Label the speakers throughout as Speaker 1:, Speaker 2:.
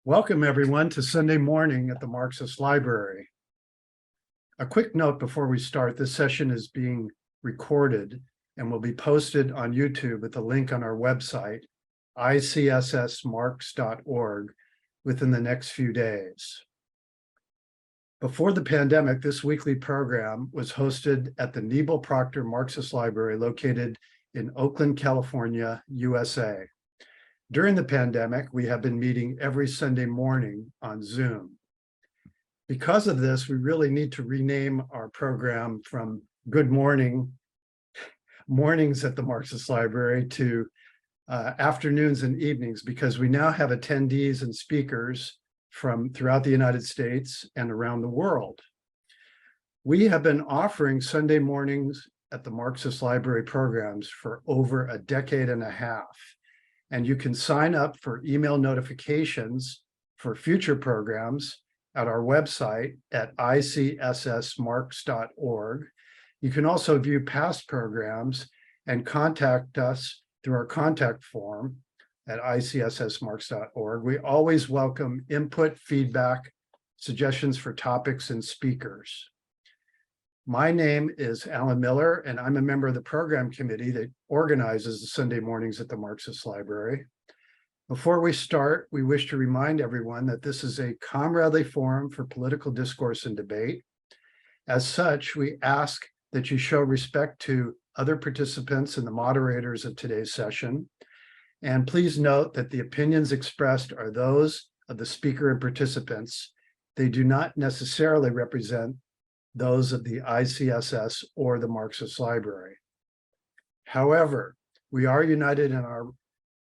Speaker 1: Welcome, everyone, to Sunday morning at the Marxist Library. A quick note before we start, this session is being recorded and will be posted on YouTube with a link on our website, ICSSmarx.org, within the next few days. Before the pandemic, this weekly program was hosted at the Nebel Proctor Marxist Library located in Oakland, California, USA. During the pandemic, we have been meeting every Sunday morning on Zoom. Because of this, we really need to rename our program from Good Morning, Mornings at the Marxist Library to Afternoons and Evenings, because we now have attendees and speakers from throughout the United States and around the world. We have been offering Sunday mornings at the Marxist Library programs for over a decade and a half. And you can sign up for email notifications for future programs at our website at ICSSmarx.org. You can also view past programs and contact us through our contact form at ICSSmarx.org. We always welcome input, feedback, suggestions for topics and speakers. My name is Alan Miller, and I'm a member of the program committee that organizes the Sunday mornings at the Marxist Library. Before we start, we wish to remind everyone that this is a comradely forum for political discourse and debate. As such, we ask that you show respect to other participants and the moderators of today's session. And please note that the opinions expressed are those of the speaker and participants. They do not necessarily represent those of the ICSS or the Marxist Library. However, we are united in our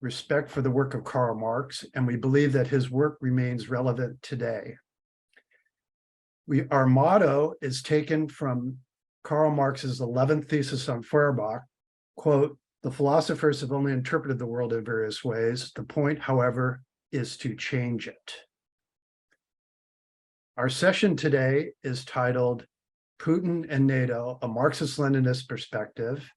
Speaker 1: respect for the work of Karl Marx, and we believe that his work remains relevant today. Our motto is taken from Karl Marx's 11th thesis on Feuerbach, quote, "The philosophers have only interpreted the world in various ways. The point, however, is to change it." Our session today is titled Putin and NATO, a Marxist-Leninist Perspective.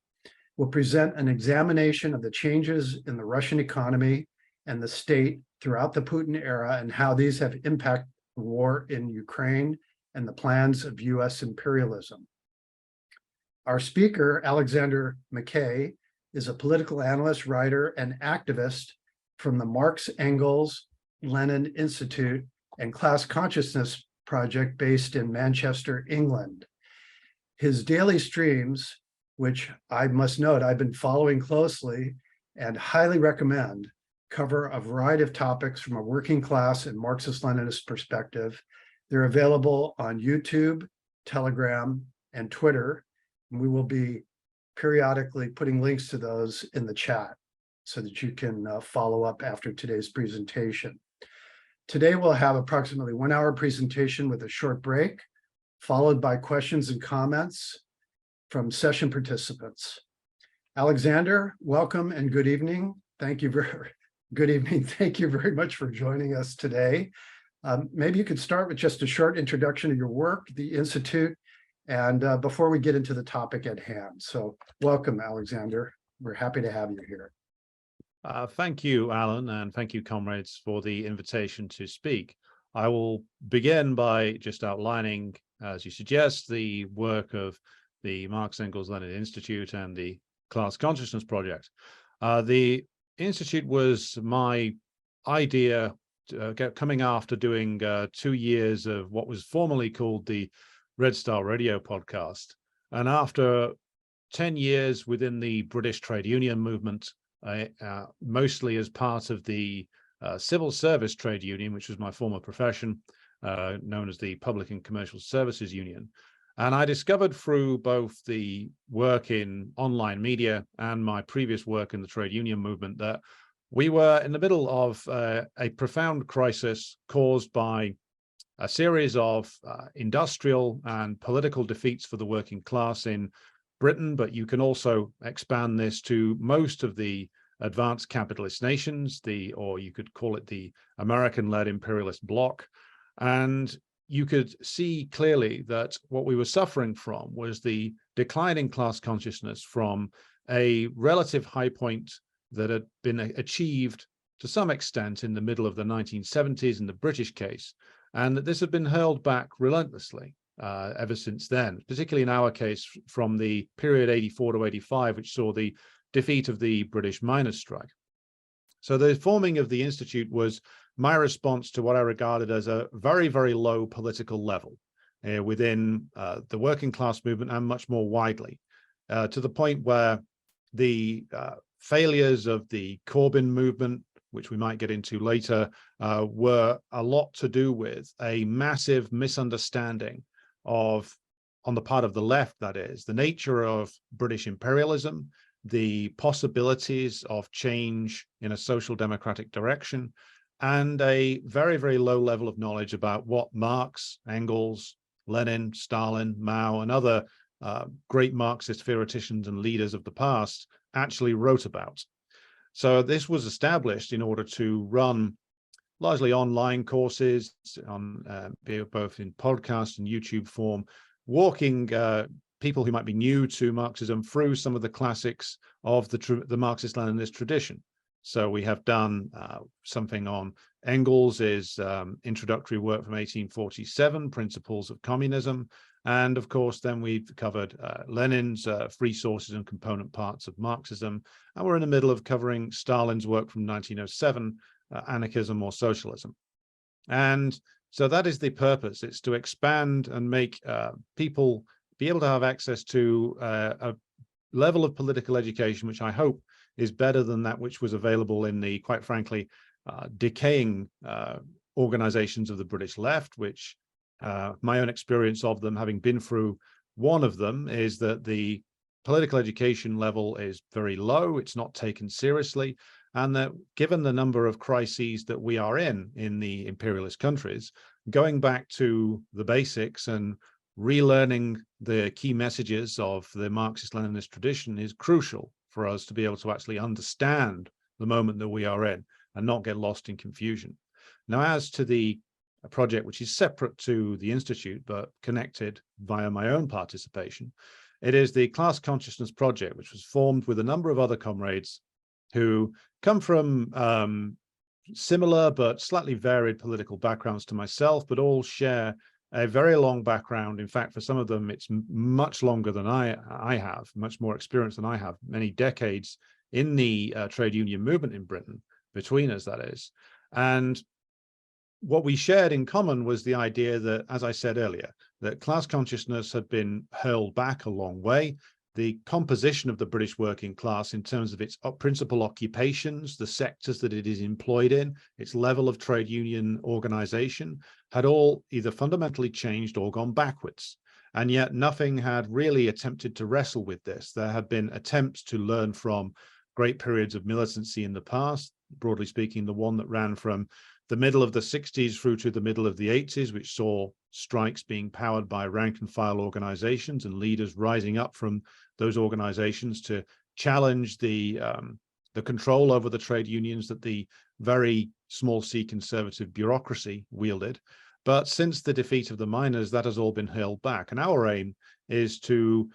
Speaker 1: We'll present an examination of the changes in the Russian economy and the state throughout the Putin era and how these have impacted the war in Ukraine and the plans of US imperialism. Our speaker, Alexander Mckay, is a political analyst, writer, and activist from the Marx Engels Lenin Institute and Class Consciousness Project based in Manchester, England. His daily streams, which I must note I've been following closely and highly recommend, cover a variety of topics from a working class and Marxist-Leninist perspective. They're available on YouTube, Telegram, and Twitter. And we will be periodically putting links to those in the chat so that you can follow up after today's presentation. Today, we'll have approximately 1 hour presentation with a short break, followed by questions and comments from session participants. Alexander, welcome and good evening. Thank you very much for joining us today. Maybe you could start with just a short introduction of your work, the Institute, and before we get into the topic at hand. So welcome, Alexander. We're happy to have you here.
Speaker 2: Thank you, Alan, and thank you, comrades, for the invitation to speak. I will begin by just outlining, as you suggest, the work of the Marx Engels Lenin Institute and the Class Consciousness Project. The Institute was my idea coming after doing 2 years of what was formerly called the Red Star Radio podcast. And after 10 years within the British trade union movement, mostly as part of the civil service trade union, which was my former profession, known as the Public and Commercial Services Union. And I discovered through both the work in online media and my previous work in the trade union movement that we were in the middle of a profound crisis caused by a series of industrial and political defeats for the working class in Britain, but you can also expand this to most of the advanced capitalist nations, or you could call it the American-led imperialist bloc. And you could see clearly that what we were suffering from was the declining class consciousness from a relative high point that had been achieved to some extent in the middle of the 1970s in the British case, and that this had been hurled back relentlessly ever since then, particularly in our case from the period 84 to 85, which saw the defeat of the British miners' strike. So the forming of the Institute was my response to what I regarded as a very, very low political level within the working class movement and much more widely, to the point where the failures of the Corbyn movement, which we might get into later, were a lot to do with a massive misunderstanding of, on the part of the left, that is, the nature of British imperialism, the possibilities of change in a social democratic direction, and a very, very low level of knowledge about what Marx, Engels, Lenin, Stalin, Mao, and other great Marxist theoreticians and leaders of the past actually wrote about. So this was established in order to run largely online courses on both in podcast and YouTube form, walking people who might be new to Marxism through some of the classics of the Marxist-Leninist tradition. So we have done something on Engels' introductory work from 1847, Principles of Communism. And of course, then we've covered Lenin's Free Sources and Component Parts of Marxism. And we're in the middle of covering Stalin's work from 1907, Anarchism or Socialism. And so that is the purpose. It's to expand and make people be able to have access to a level of political education, which I hope is better than that which was available in the, quite frankly, decaying organizations of the British left, which my own experience of them, having been through one of them, is that the political education level is very low. It's not taken seriously. And that given the number of crises that we are in the imperialist countries, going back to the basics and relearning the key messages of the Marxist-Leninist tradition is crucial for us to be able to actually understand the moment that we are in and not get lost in confusion. Now, as to the project, which is separate to the Institute, but connected via my own participation, it is the Class Consciousness Project, which was formed with a number of other comrades who come from similar but slightly varied political backgrounds to myself, but all share a very long background. In fact, for some of them, it's much longer than I have, much more experience than I have, many decades in the trade union movement in Britain, between us, that is. And what we shared in common was the idea that, as I said earlier, that class consciousness had been hurled back a long way. The composition of the British working class in terms of its principal occupations, the sectors that it is employed in, its level of trade union organization, had all either fundamentally changed or gone backwards. And yet nothing had really attempted to wrestle with this. There had been attempts to learn from great periods of militancy in the past, broadly speaking, the one that ran from the middle of the 60s through to the middle of the 80s, which saw strikes being powered by rank and file organizations and leaders rising up from those organizations to challenge the control over the trade unions that the very small c conservative bureaucracy wielded. But since the defeat of the miners, that has all been hurled back. And our aim is to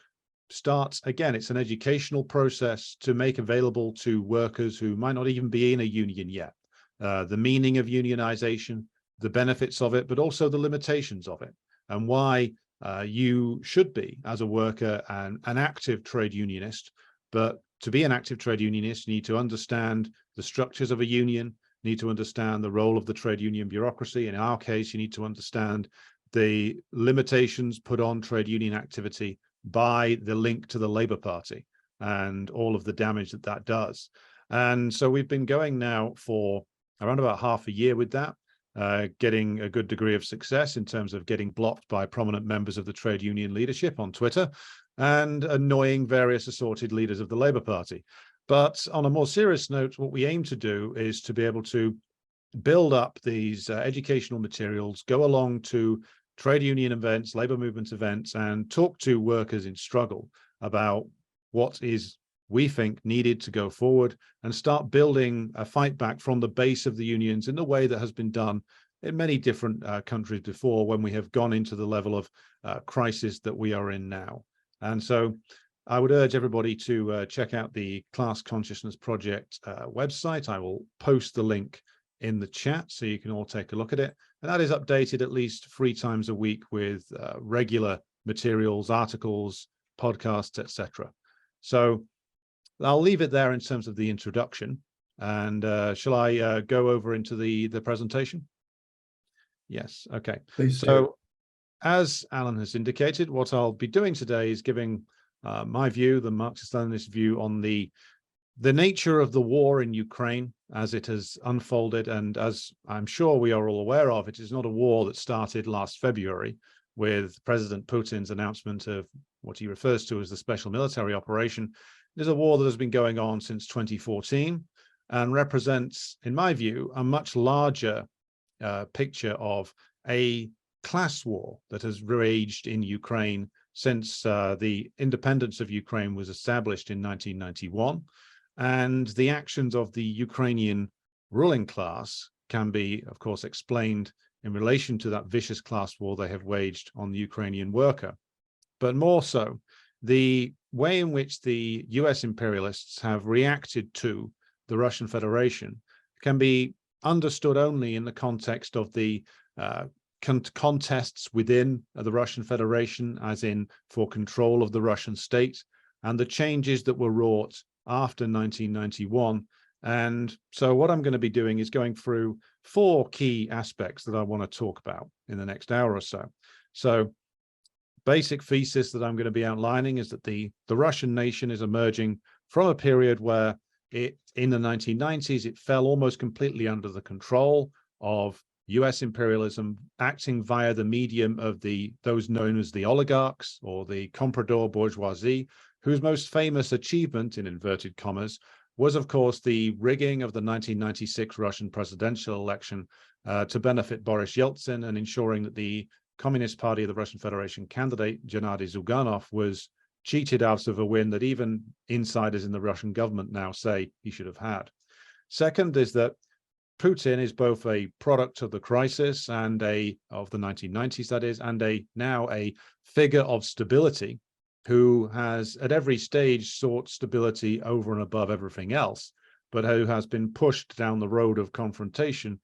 Speaker 2: start, again, it's an educational process to make available to workers who might not even be in a union yet, the meaning of unionization, the benefits of it, but also the limitations of it, and why you should be, as a worker, an active trade unionist. But to be an active trade unionist, you need to understand the structures of a union, need to understand the role of the trade union bureaucracy. In our case, you need to understand the limitations put on trade union activity by the link to the Labour Party and all of the damage that that does. And so we've been going now for around about half a year with that, getting a good degree of success in terms of getting blocked by prominent members of the trade union leadership on Twitter and annoying various assorted leaders of the Labour Party. But on a more serious note, what we aim to do is to be able to build up these educational materials, go along to trade union events, labor movement events, and talk to workers in struggle about what is, we think, needed to go forward and start building a fight back from the base of the unions in the way that has been done in many different countries before, when we have gone into the level of crisis that we are in now. And so I would urge everybody to check out the Class Consciousness Project website. I will post the link in the chat so you can all take a look at it. And that is updated at least 3 times a week with regular materials, articles, podcasts, etc. So I'll leave it there in terms of the introduction. And shall I go over into the presentation? Yes, okay.
Speaker 1: Please do.
Speaker 2: So as Alan has indicated, what I'll be doing today is giving my view, the Marxist-Leninist view on the nature of the war in Ukraine as it has unfolded. And as I'm sure we are all aware of, it is not a war that started last February with President Putin's announcement of what he refers to as the special military operation. It is a war that has been going on since 2014 and represents, in my view, a much larger picture of a class war that has raged in Ukraine since the independence of Ukraine was established in 1991. And the actions of the Ukrainian ruling class can be, of course, explained in relation to that vicious class war they have waged on the Ukrainian worker. But more so, the way in which the US imperialists have reacted to the Russian Federation can be understood only in the context of the contests within the Russian Federation, as in for control of the Russian state, and the changes that were wrought after 1991. And so what I'm going to be doing is going through 4 key aspects that I want to talk about in the next hour or so. So basic thesis that I'm going to be outlining is that the Russian nation is emerging from a period where in the 1990s, it fell almost completely under the control of US imperialism, acting via the medium of those known as the oligarchs or the comprador bourgeoisie, whose most famous achievement, in inverted commas, was, of course, the rigging of the 1996 Russian presidential election to benefit Boris Yeltsin and ensuring that the Communist Party of the Russian Federation candidate, Gennady Zyuganov, was cheated out of a win that even insiders in the Russian government now say he should have had. Second is that Putin is both a product of the crisis and of the 1990s, that is, and now a figure of stability who has at every stage sought stability over and above everything else, but who has been pushed down the road of confrontation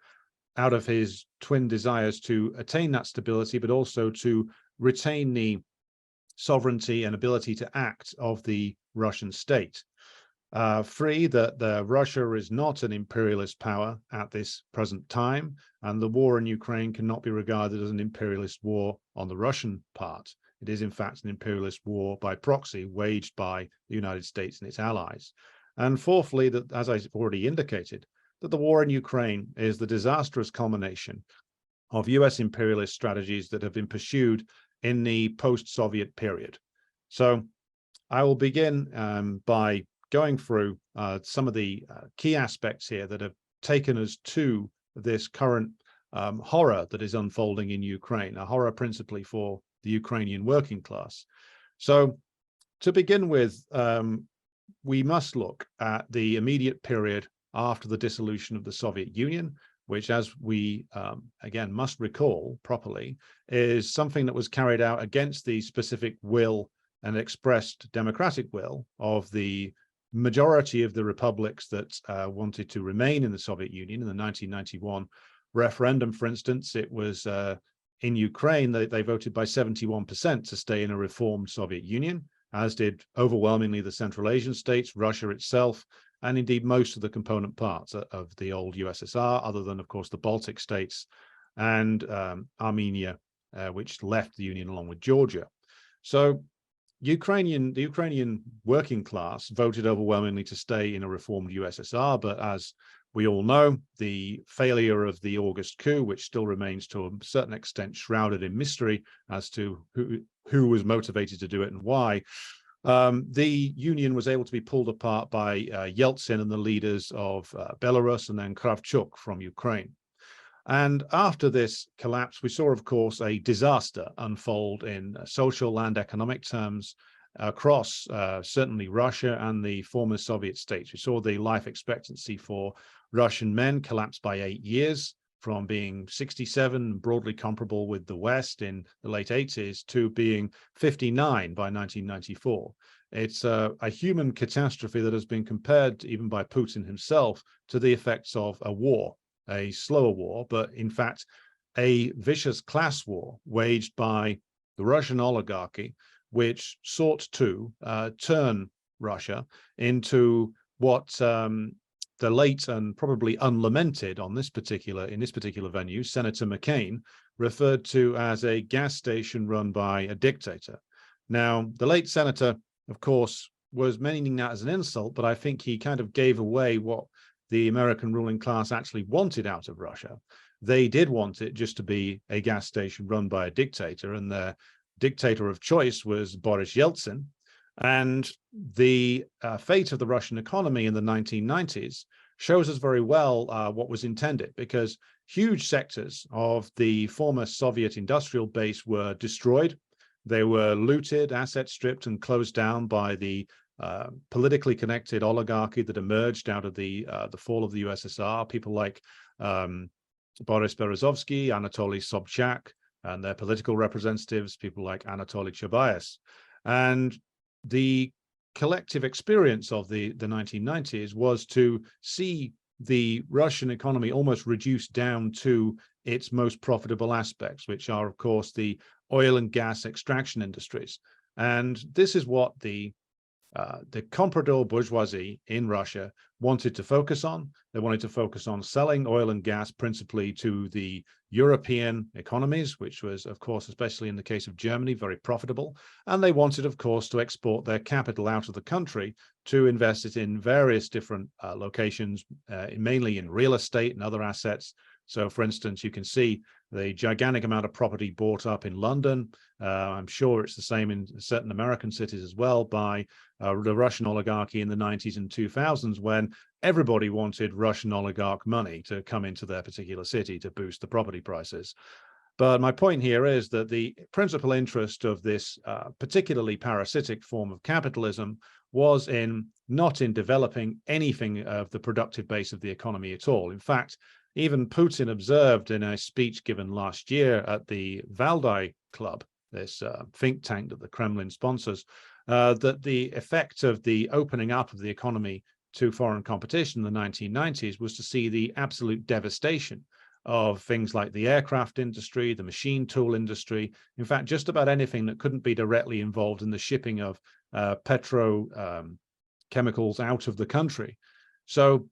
Speaker 2: out of his twin desires to attain that stability, but also to retain the sovereignty and ability to act of the Russian state. That Russia is not an imperialist power at this present time, and the war in Ukraine cannot be regarded as an imperialist war on the Russian part. It is, in fact, an imperialist war by proxy waged by the United States and its allies. And fourthly, that, as I've already indicated, that the war in Ukraine is the disastrous culmination of US imperialist strategies that have been pursued in the post-Soviet period. So I will begin by going through some of the key aspects here that have taken us to this current horror that is unfolding in Ukraine, a horror principally for the Ukrainian working class. So to begin with, we must look at the immediate period after the dissolution of the Soviet Union, which, as we again must recall properly, is something that was carried out against the specific will and expressed democratic will of the majority of the republics that wanted to remain in the Soviet Union. In the 1991 referendum, for instance, it was in Ukraine, they voted by 71% to stay in a reformed Soviet Union, as did overwhelmingly the Central Asian states, Russia itself, and indeed most of the component parts of the old USSR, other than, of course, the Baltic states and Armenia, which left the Union along with Georgia. So the Ukrainian working class voted overwhelmingly to stay in a reformed USSR, but as we all know, the failure of the August coup, which still remains to a certain extent shrouded in mystery as to who was motivated to do it and why, the union was able to be pulled apart by Yeltsin and the leaders of Belarus and then Kravchuk from Ukraine. And after this collapse, we saw, of course, a disaster unfold in social and economic terms across certainly Russia and the former Soviet states. We saw the life expectancy for Russian men collapse by 8 years, from being 67, broadly comparable with the West in the late 80s, to being 59 by 1994. It's a human catastrophe that has been compared, even by Putin himself, to the effects of a war, a slower war, but in fact, a vicious class war waged by the Russian oligarchy, which sought to turn Russia into what the late and probably unlamented in this particular venue, Senator Mckay, referred to as a gas station run by a dictator. Now, the late senator, of course, was meaning that as an insult, but I think he kind of gave away what the American ruling class actually wanted out of Russia. They did want it just to be a gas station run by a dictator, and their dictator of choice was Boris Yeltsin. And the fate of the Russian economy in the 1990s shows us very well what was intended, because huge sectors of the former Soviet industrial base were destroyed. They were looted, assets stripped, and closed down by the politically connected oligarchy that emerged out of the fall of the USSR. People like Boris Berezovsky, Anatoly Sobchak, and their political representatives, people like Anatoly Chabayev. And the collective experience of the 1990s was to see the Russian economy almost reduced down to its most profitable aspects, which are, of course, the oil and gas extraction industries. And this is what the comprador bourgeoisie in Russia wanted to focus on. They wanted to focus on selling oil and gas principally to the European economies, which was, of course, especially in the case of Germany, very profitable. And they wanted, of course, to export their capital out of the country to invest it in various different locations, mainly in real estate and other assets. So, for instance, you can see the gigantic amount of property bought up in London. I'm sure it's the same in certain American cities as well by the Russian oligarchy in the 90s and 2000s, when everybody wanted Russian oligarch money to come into their particular city to boost the property prices. But my point here is that the principal interest of this particularly parasitic form of capitalism was not in developing anything of the productive base of the economy at all. In fact, even Putin observed in a speech given last year at the Valdai Club, this think tank that the Kremlin sponsors, that the effect of the opening up of the economy to foreign competition in the 1990s was to see the absolute devastation of things like the aircraft industry, the machine tool industry, in fact, just about anything that couldn't be directly involved in the shipping of petrochemicals out of the country. So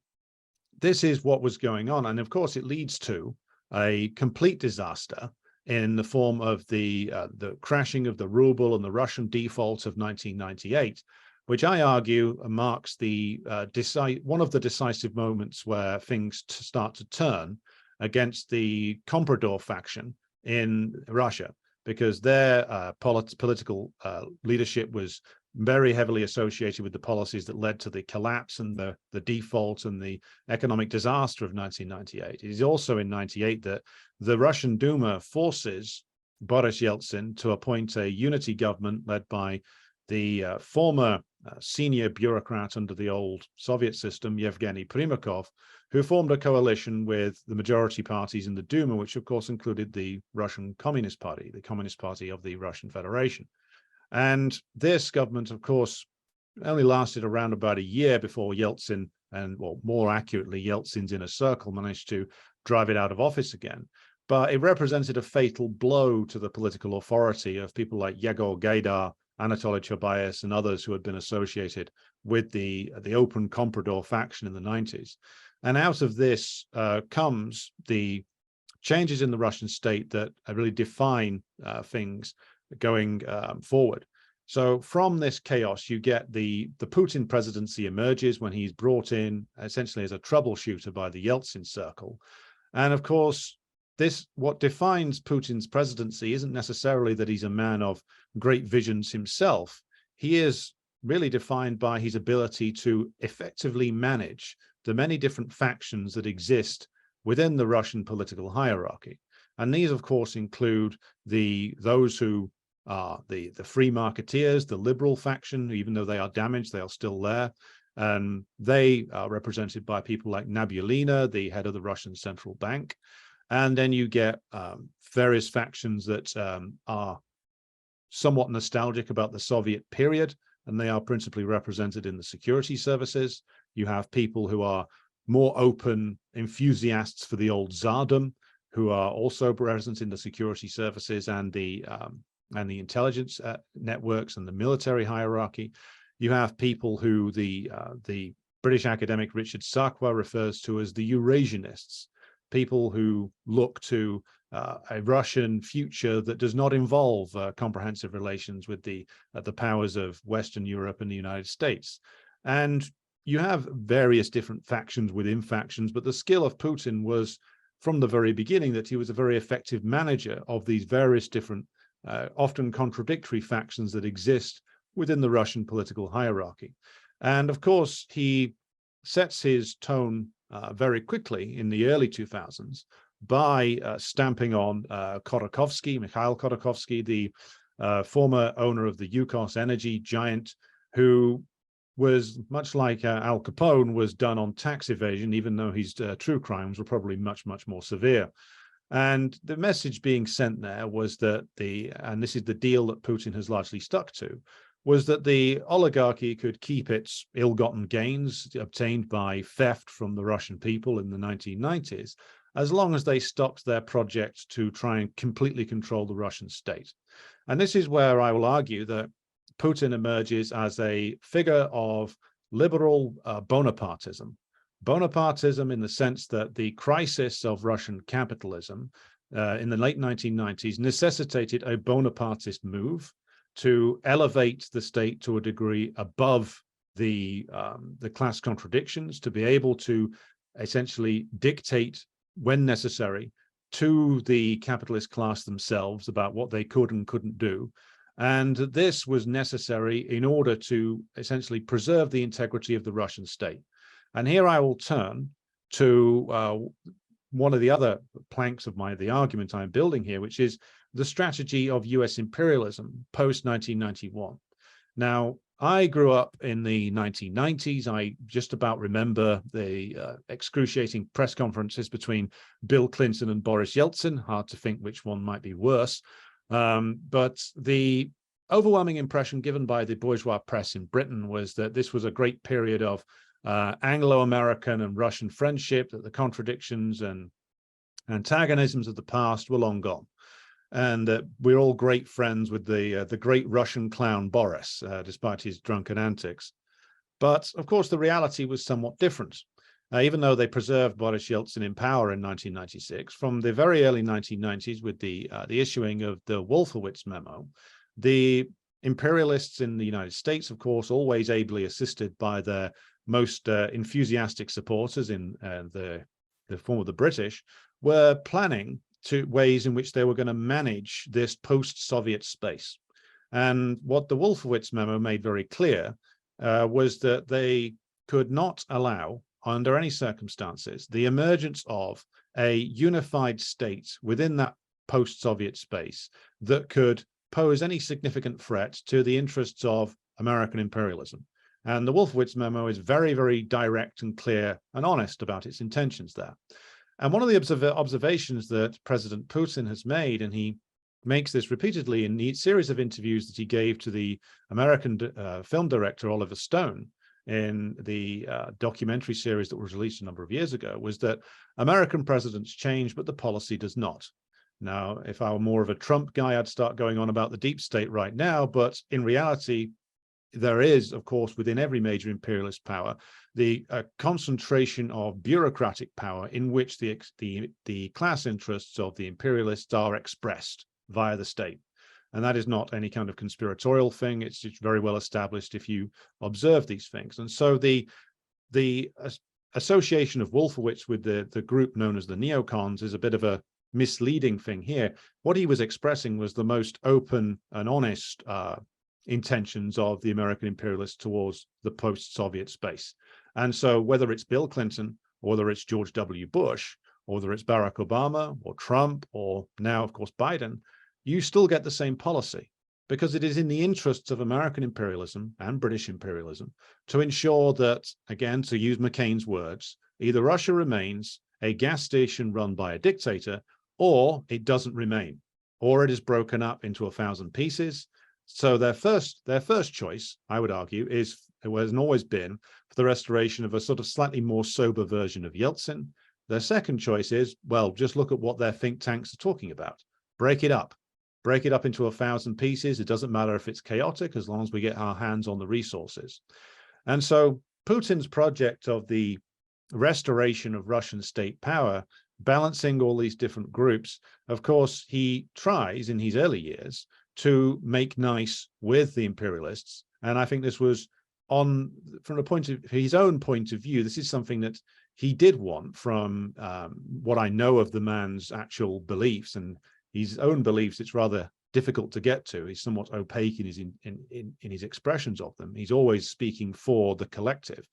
Speaker 2: this is what was going on. And of course, it leads to a complete disaster in the form of the crashing of the ruble and the Russian default of 1998, which I argue marks one of the decisive moments where things start to turn against the comprador faction in Russia, because their political leadership was very heavily associated with the policies that led to the collapse and the default and the economic disaster of 1998. It is also in 98 that the Russian Duma forces Boris Yeltsin to appoint a unity government led by the former senior bureaucrat under the old Soviet system, Yevgeny Primakov, who formed a coalition with the majority parties in the Duma, which of course included the Russian Communist Party, the Communist Party of the Russian Federation. And this government, of course, only lasted around about a year before Yeltsin, and well, more accurately, Yeltsin's inner circle managed to drive it out of office again. But it represented a fatal blow to the political authority of people like Yegor Gaidar, Anatoly Chabayev, and others who had been associated with the open comprador faction in the 90s. And out of this comes the changes in the Russian state that really define things going forward. So from this chaos, you get the Putin presidency emerges when he's brought in essentially as a troubleshooter by the Yeltsin circle. And of course, what defines Putin's presidency isn't necessarily that he's a man of great visions himself. He is really defined by his ability to effectively manage the many different factions that exist within the Russian political hierarchy. And these, of course, include those who are the free marketeers, the liberal faction. Even though they are damaged, they are still there. And they are represented by people like Nabiullina, the head of the Russian central bank. And then you get various factions that are somewhat nostalgic about the Soviet period, and they are principally represented in the security services. You have people who are more open enthusiasts for the old Tsardom, who are also present in the security services and the intelligence networks and the military hierarchy. You have people who the British academic Richard Sakwa refers to as the Eurasianists, people who look to a Russian future that does not involve comprehensive relations with the powers of Western Europe and the United States. And you have various different factions within factions, but the skill of Putin was from the very beginning that he was a very effective manager of these various different, often contradictory factions that exist within the Russian political hierarchy. And of course, he sets his tone very quickly in the early 2000s by stamping on Mikhail Khodorkovsky, the former owner of the Yukos energy giant, who was much like Al Capone, was done on tax evasion, even though his true crimes were probably much, much more severe. And the message being sent there was that and this is the deal that Putin has largely stuck to, was that the oligarchy could keep its ill-gotten gains obtained by theft from the Russian people in the 1990s, as long as they stopped their project to try and completely control the Russian state. And this is where I will argue that Putin emerges as a figure of liberal Bonapartism. Bonapartism in the sense that the crisis of Russian capitalism in the late 1990s necessitated a Bonapartist move to elevate the state to a degree above the class contradictions, to be able to essentially dictate when necessary to the capitalist class themselves about what they could and couldn't do. And this was necessary in order to essentially preserve the integrity of the Russian state. And here I will turn to one of the other planks of the argument I'm building here, which is the strategy of US imperialism post-1991. Now, I grew up in the 1990s. I just about remember the excruciating press conferences between Bill Clinton and Boris Yeltsin. Hard to think which one might be worse. But the overwhelming impression given by the bourgeois press in Britain was that this was a great period of Anglo-American and Russian friendship, that the contradictions and antagonisms of the past were long gone, and that we're all great friends with the great Russian clown Boris, despite his drunken antics. But of course, the reality was somewhat different. Even though they preserved Boris Yeltsin in power in 1996, from the very early 1990s with the issuing of the Wolfowitz memo, the imperialists in the United States, of course, always ably assisted by their most enthusiastic supporters in the form of the British, were planning ways in which they were going to manage this post-Soviet space. And what the Wolfowitz memo made very clear was that they could not allow, under any circumstances, the emergence of a unified state within that post-Soviet space that could pose any significant threat to the interests of American imperialism. And the Wolfowitz memo is very, very direct and clear and honest about its intentions there. And one of the observations that President Putin has made, and he makes this repeatedly in the series of interviews that he gave to the American film director Oliver Stone in the documentary series that was released a number of years ago, was that American presidents change, but the policy does not. Now, if I were more of a Trump guy, I'd start going on about the deep state right now, but in reality, there is, of course, within every major imperialist power, the concentration of bureaucratic power in which the class interests of the imperialists are expressed via the state. And that is not any kind of conspiratorial thing. It's very well established if you observe these things. And so the association of Wolfowitz with the group known as the neocons is a bit of a misleading thing here. What he was expressing was the most open and honest intentions of the American imperialists towards the post-Soviet space. And so whether it's Bill Clinton, or whether it's George W. Bush, or whether it's Barack Obama, or Trump, or now, of course, Biden, you still get the same policy, because it is in the interests of American imperialism and British imperialism to ensure that, again, to use McCain's words, either Russia remains a gas station run by a dictator, or it doesn't remain, or it is broken up into 1,000 pieces, So their first choice, I would argue, is it has always been for the restoration of a sort of slightly more sober version of Yeltsin. Their second choice is, well, just look at what their think tanks are talking about. Break it up into 1,000 pieces. It doesn't matter if it's chaotic, as long as we get our hands on the resources. And so Putin's project of the restoration of Russian state power, balancing all these different groups, of course, he tries in his early years to make nice with the imperialists. And I think this was from the point of his own point of view, this is something that he did want from what I know of the man's actual beliefs and his own beliefs. It's rather difficult to get to. He's somewhat opaque in his expressions of them. He's always speaking for the collective.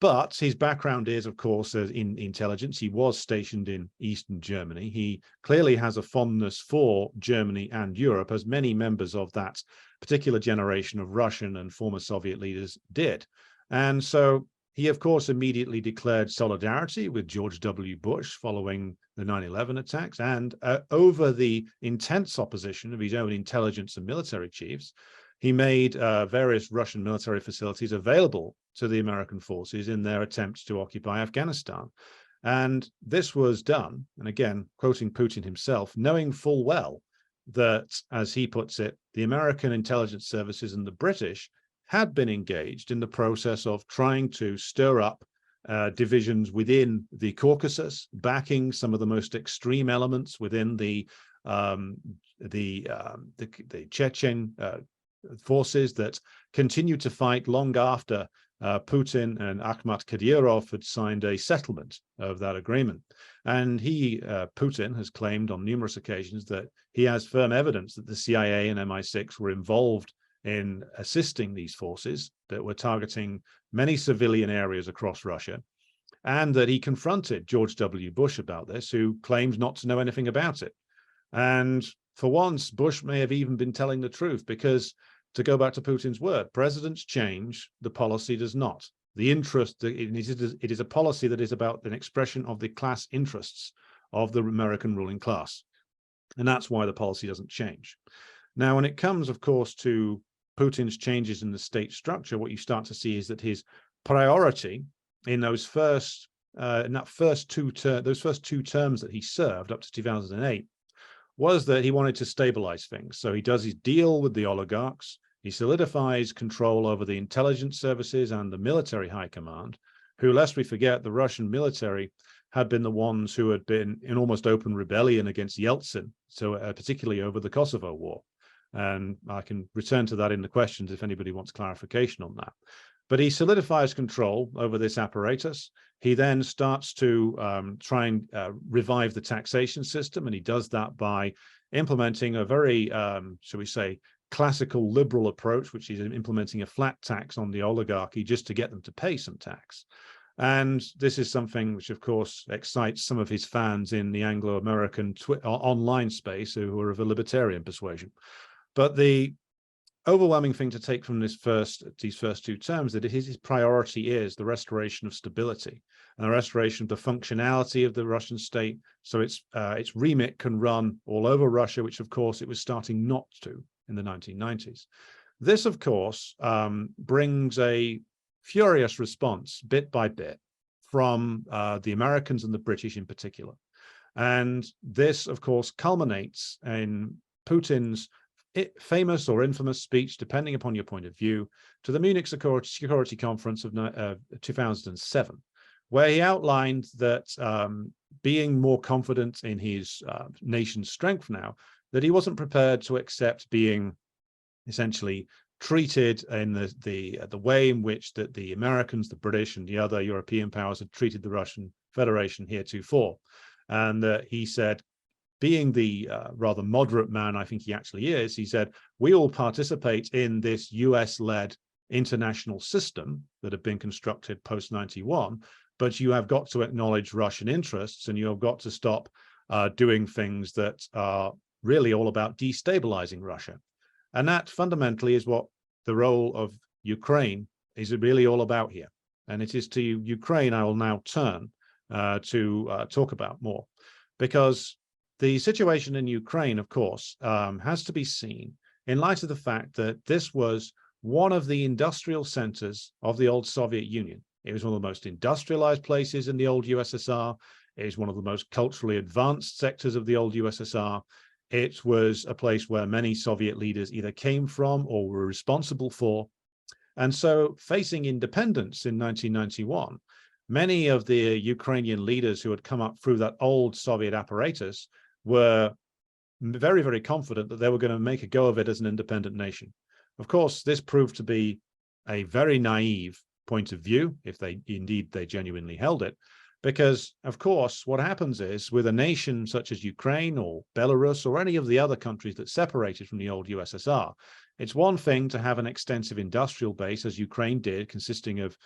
Speaker 2: But his background is, of course, in intelligence. He was stationed in Eastern Germany. He clearly has a fondness for Germany and Europe, as many members of that particular generation of Russian and former Soviet leaders did. And so he, of course, immediately declared solidarity with George W. Bush following the 9/11 attacks, and over the intense opposition of his own intelligence and military chiefs, he made various Russian military facilities available to the American forces in their attempts to occupy Afghanistan. And this was done, and again, quoting Putin himself, knowing full well that, as he puts it, the American intelligence services and the British had been engaged in the process of trying to stir up divisions within the Caucasus, backing some of the most extreme elements within the Chechen forces that continued to fight long after Putin and Akhmat Kadyrov had signed a settlement of that agreement. And Putin has claimed on numerous occasions that he has firm evidence that the CIA and MI6 were involved in assisting these forces that were targeting many civilian areas across Russia, and that he confronted George W. Bush about this, who claimed not to know anything about it. And for once, Bush may have even been telling the truth, because, to go back to Putin's word, presidents change, the policy does not. The interest, it is a policy that is about an expression of the class interests of the American ruling class. And that's why the policy doesn't change. Now, when it comes, of course, to Putin's changes in the state structure, what you start to see is that his priority in those first two terms that he served up to 2008 was that he wanted to stabilize things. So he does his deal with the oligarchs. He solidifies control over the intelligence services and the military high command, who, lest we forget, the Russian military had been the ones who had been in almost open rebellion against Yeltsin, so particularly over the Kosovo War. And I can return to that in the questions if anybody wants clarification on that. But he solidifies control over this apparatus. He then starts to try and revive the taxation system, and he does that by implementing a very, shall we say, classical liberal approach, which is implementing a flat tax on the oligarchy just to get them to pay some tax. And this is something which, of course, excites some of his fans in the Anglo-American online space who are of a libertarian persuasion. But the overwhelming thing to take from these first two terms, that his priority is the restoration of stability and the restoration of the functionality of the Russian state, so its remit can run all over Russia, which, of course, it was starting not to in the 1990s. This, of course, brings a furious response bit by bit from the Americans and the British in particular. And this, of course, culminates in Putin's famous or infamous speech, depending upon your point of view, to the Munich Security Conference of 2007, where he outlined that being more confident in his nation's strength now, that he wasn't prepared to accept being essentially treated in the way in which that the Americans, the British, and the other European powers had treated the Russian Federation heretofore. And he said, being the rather moderate man I think he actually is, he said, we all participate in this US-led international system that had been constructed post-91, but you have got to acknowledge Russian interests, and you have got to stop doing things that are really all about destabilizing Russia. And that fundamentally is what the role of Ukraine is really all about here. And it is to Ukraine I will now turn to talk about more, because the situation in Ukraine, of course, has to be seen in light of the fact that this was one of the industrial centers of the old Soviet Union. It was one of the most industrialized places in the old USSR. It is one of the most culturally advanced sectors of the old USSR. It was a place where many Soviet leaders either came from or were responsible for. And so, facing independence in 1991, many of the Ukrainian leaders who had come up through that old Soviet apparatus were very, very confident that they were going to make a go of it as an independent nation. Of course, this proved to be a very naive point of view, if they genuinely held it, because, of course, what happens is with a nation such as Ukraine or Belarus or any of the other countries that separated from the old USSR, it's one thing to have an extensive industrial base, as Ukraine did, consisting of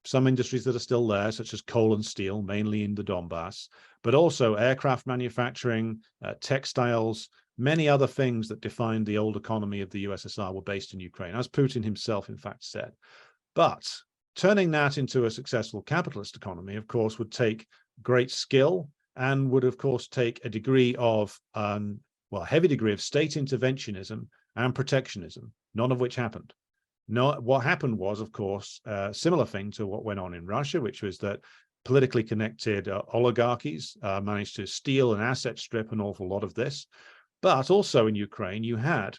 Speaker 2: some industries that are still there, such as coal and steel, mainly in the Donbass, but also aircraft manufacturing, textiles, many other things that defined the old economy of the USSR were based in Ukraine, as Putin himself, in fact, said. But turning that into a successful capitalist economy, of course, would take great skill and would, of course, take a degree of, heavy degree of state interventionism and protectionism, none of which happened. No, what happened was, of course, a similar thing to what went on in Russia, which was that politically connected oligarchies managed to steal and asset strip an awful lot of this. But also in Ukraine, you had,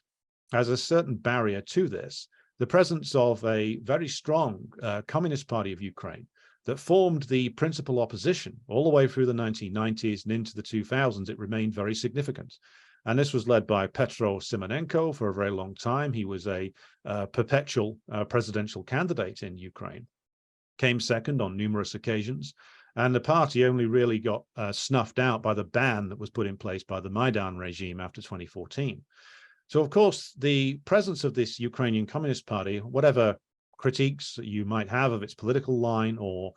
Speaker 2: as a certain barrier to this, the presence of a very strong Communist Party of Ukraine that formed the principal opposition all the way through the 1990s and into the 2000s. It remained very significant. And this was led by Petro Simonenko for a very long time. He was a perpetual presidential candidate in Ukraine, came second on numerous occasions. And the party only really got snuffed out by the ban that was put in place by the Maidan regime after 2014. So, of course, the presence of this Ukrainian Communist Party, whatever critiques you might have of its political line or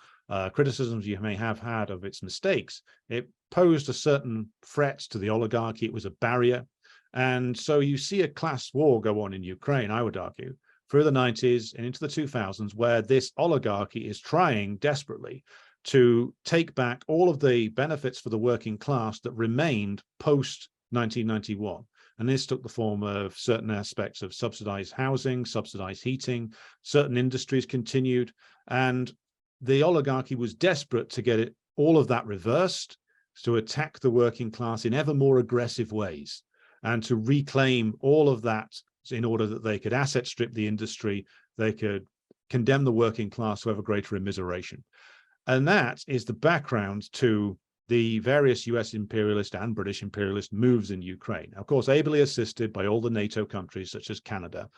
Speaker 2: criticisms you may have had of its mistakes, it posed a certain threat to the oligarchy. It was a barrier. And so you see a class war go on in Ukraine, I would argue, through the 90s and into the 2000s, where this oligarchy is trying desperately to take back all of the benefits for the working class that remained post-1991. And this took the form of certain aspects of subsidized housing, subsidized heating, certain industries continued, and the oligarchy was desperate to get all of that reversed, to attack the working class in ever more aggressive ways, and to reclaim all of that in order that they could asset strip the industry, they could condemn the working class to ever greater immiseration. And that is the background to the various US imperialist and British imperialist moves in Ukraine, of course, ably assisted by all the NATO countries such as Canada.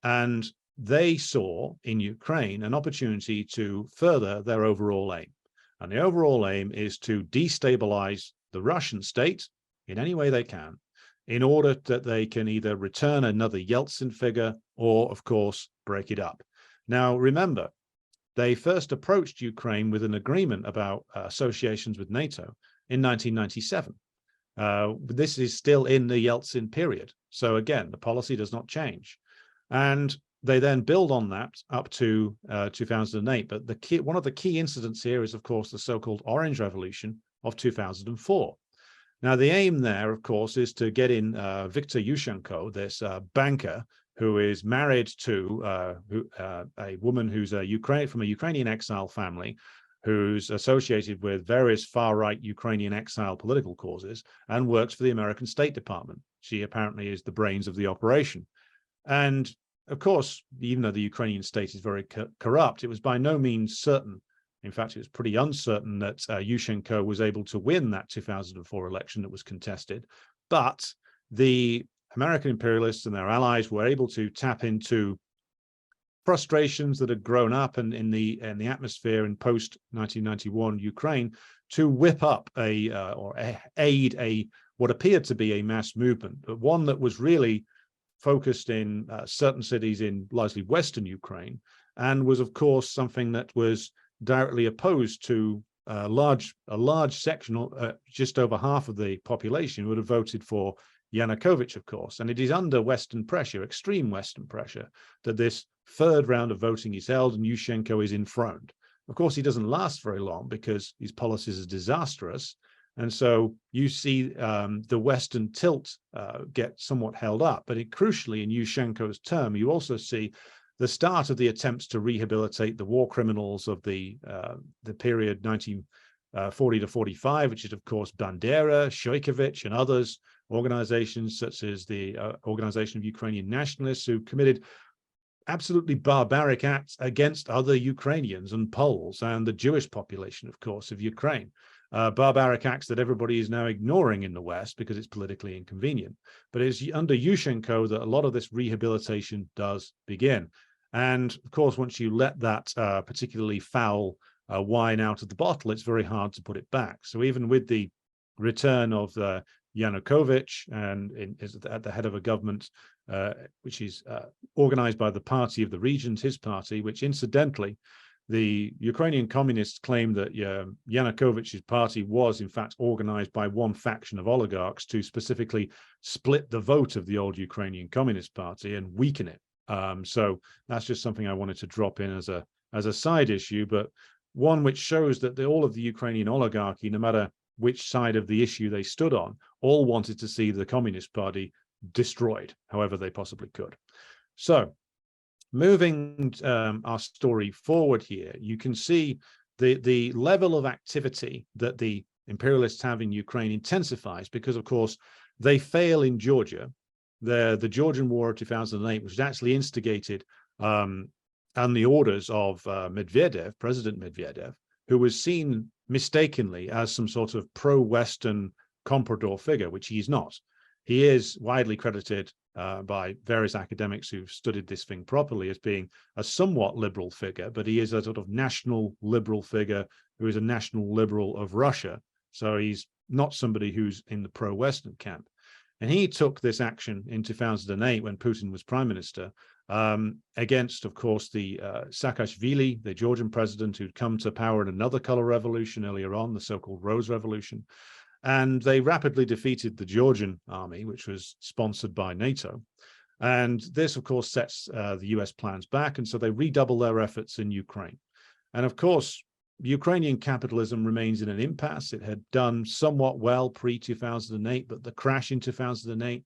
Speaker 2: And they saw in Ukraine an opportunity to further their overall aim. And the overall aim is to destabilize the Russian state in any way they can, in order that they can either return another Yeltsin figure or, of course, break it up. Now, remember, they first approached Ukraine with an agreement about associations with NATO in 1997. This is still in the Yeltsin period. So again, the policy does not change. And they then build on that up to 2008. But one of the key incidents here is, of course, the so-called Orange Revolution of 2004. Now, the aim there, of course, is to get in Viktor Yushchenko, this banker, who is married to a woman who's from a Ukrainian exile family, who's associated with various far-right Ukrainian exile political causes and works for the American State Department. She apparently is the brains of the operation. And of course, even though the Ukrainian state is very corrupt, it was by no means certain. In fact, it was pretty uncertain that Yushchenko was able to win that 2004 election that was contested. But the American imperialists and their allies were able to tap into frustrations that had grown up in the atmosphere in post-1991 Ukraine to whip up aid what appeared to be a mass movement, but one that was really focused in certain cities in largely Western Ukraine, and was, of course, something that was directly opposed to a large section, just over half of the population would have voted for Yanukovych, of course. And it is under Western pressure, extreme Western pressure, that this third round of voting is held and Yushchenko is enthroned. Of course, he doesn't last very long because his policies are disastrous. And so you see the Western tilt get somewhat held up. But crucially, in Yushchenko's term, you also see the start of the attempts to rehabilitate the war criminals of the period 1940 to 45, which is, of course, Bandera, Shoikovich, and others, organizations such as the Organization of Ukrainian Nationalists, who committed absolutely barbaric acts against other Ukrainians and Poles and the Jewish population, of course, of Ukraine. Barbaric acts that everybody is now ignoring in the West because it's politically inconvenient. But it's under Yushchenko that a lot of this rehabilitation does begin. And of course, once you let that particularly foul wine out of the bottle, it's very hard to put it back. So even with the return of Yanukovych and is at the head of a government which is organized by the party of the regions, his party, which incidentally, the Ukrainian communists claim that Yanukovych's party was in fact organized by one faction of oligarchs to specifically split the vote of the old Ukrainian Communist Party and weaken it. So that's just something I wanted to drop in as a side issue, but one which shows that all of the Ukrainian oligarchy, no matter which side of the issue they stood on, all wanted to see the Communist Party destroyed, however they possibly could. So moving our story forward here, you can see the level of activity that the imperialists have in Ukraine intensifies because, of course, they fail in Georgia. The Georgian War of 2008, which was actually instigated on the orders of Medvedev, President Medvedev, who was seen mistakenly as some sort of pro-Western comprador figure, which he's not. He is widely credited by various academics who've studied this thing properly as being a somewhat liberal figure, but he is a sort of national liberal figure who is a national liberal of Russia. So he's not somebody who's in the pro-Western camp. And he took this action in 2008 when Putin was prime minister against, of course, the Saakashvili, the Georgian president who'd come to power in another color revolution earlier on, the so-called Rose Revolution. And they rapidly defeated the Georgian army, which was sponsored by NATO. And this, of course, sets the US plans back. And so they redouble their efforts in Ukraine. And of course, Ukrainian capitalism remains in an impasse. It had done somewhat well pre-2008, but the crash in 2008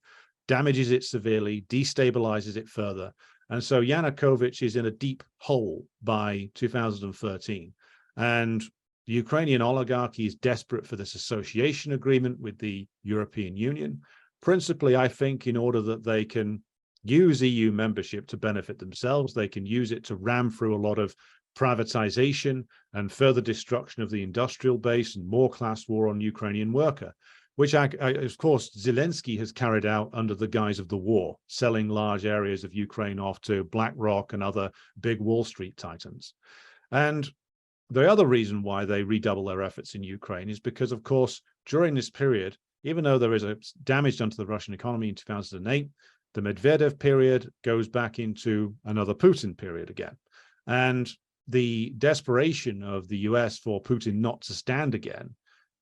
Speaker 2: damages it severely, destabilizes it further. And so Yanukovych is in a deep hole by 2013. And the Ukrainian oligarchy is desperate for this association agreement with the European Union, principally, I think, in order that they can use EU membership to benefit themselves. They can use it to ram through a lot of privatization and further destruction of the industrial base and more class war on Ukrainian worker, which, of course, Zelensky has carried out under the guise of the war, selling large areas of Ukraine off to BlackRock and other big Wall Street titans. And the other reason why they redouble their efforts in Ukraine is because, of course, during this period, even though there is a damage done to the Russian economy in 2008, the Medvedev period goes back into another Putin period again. And the desperation of the US for Putin not to stand again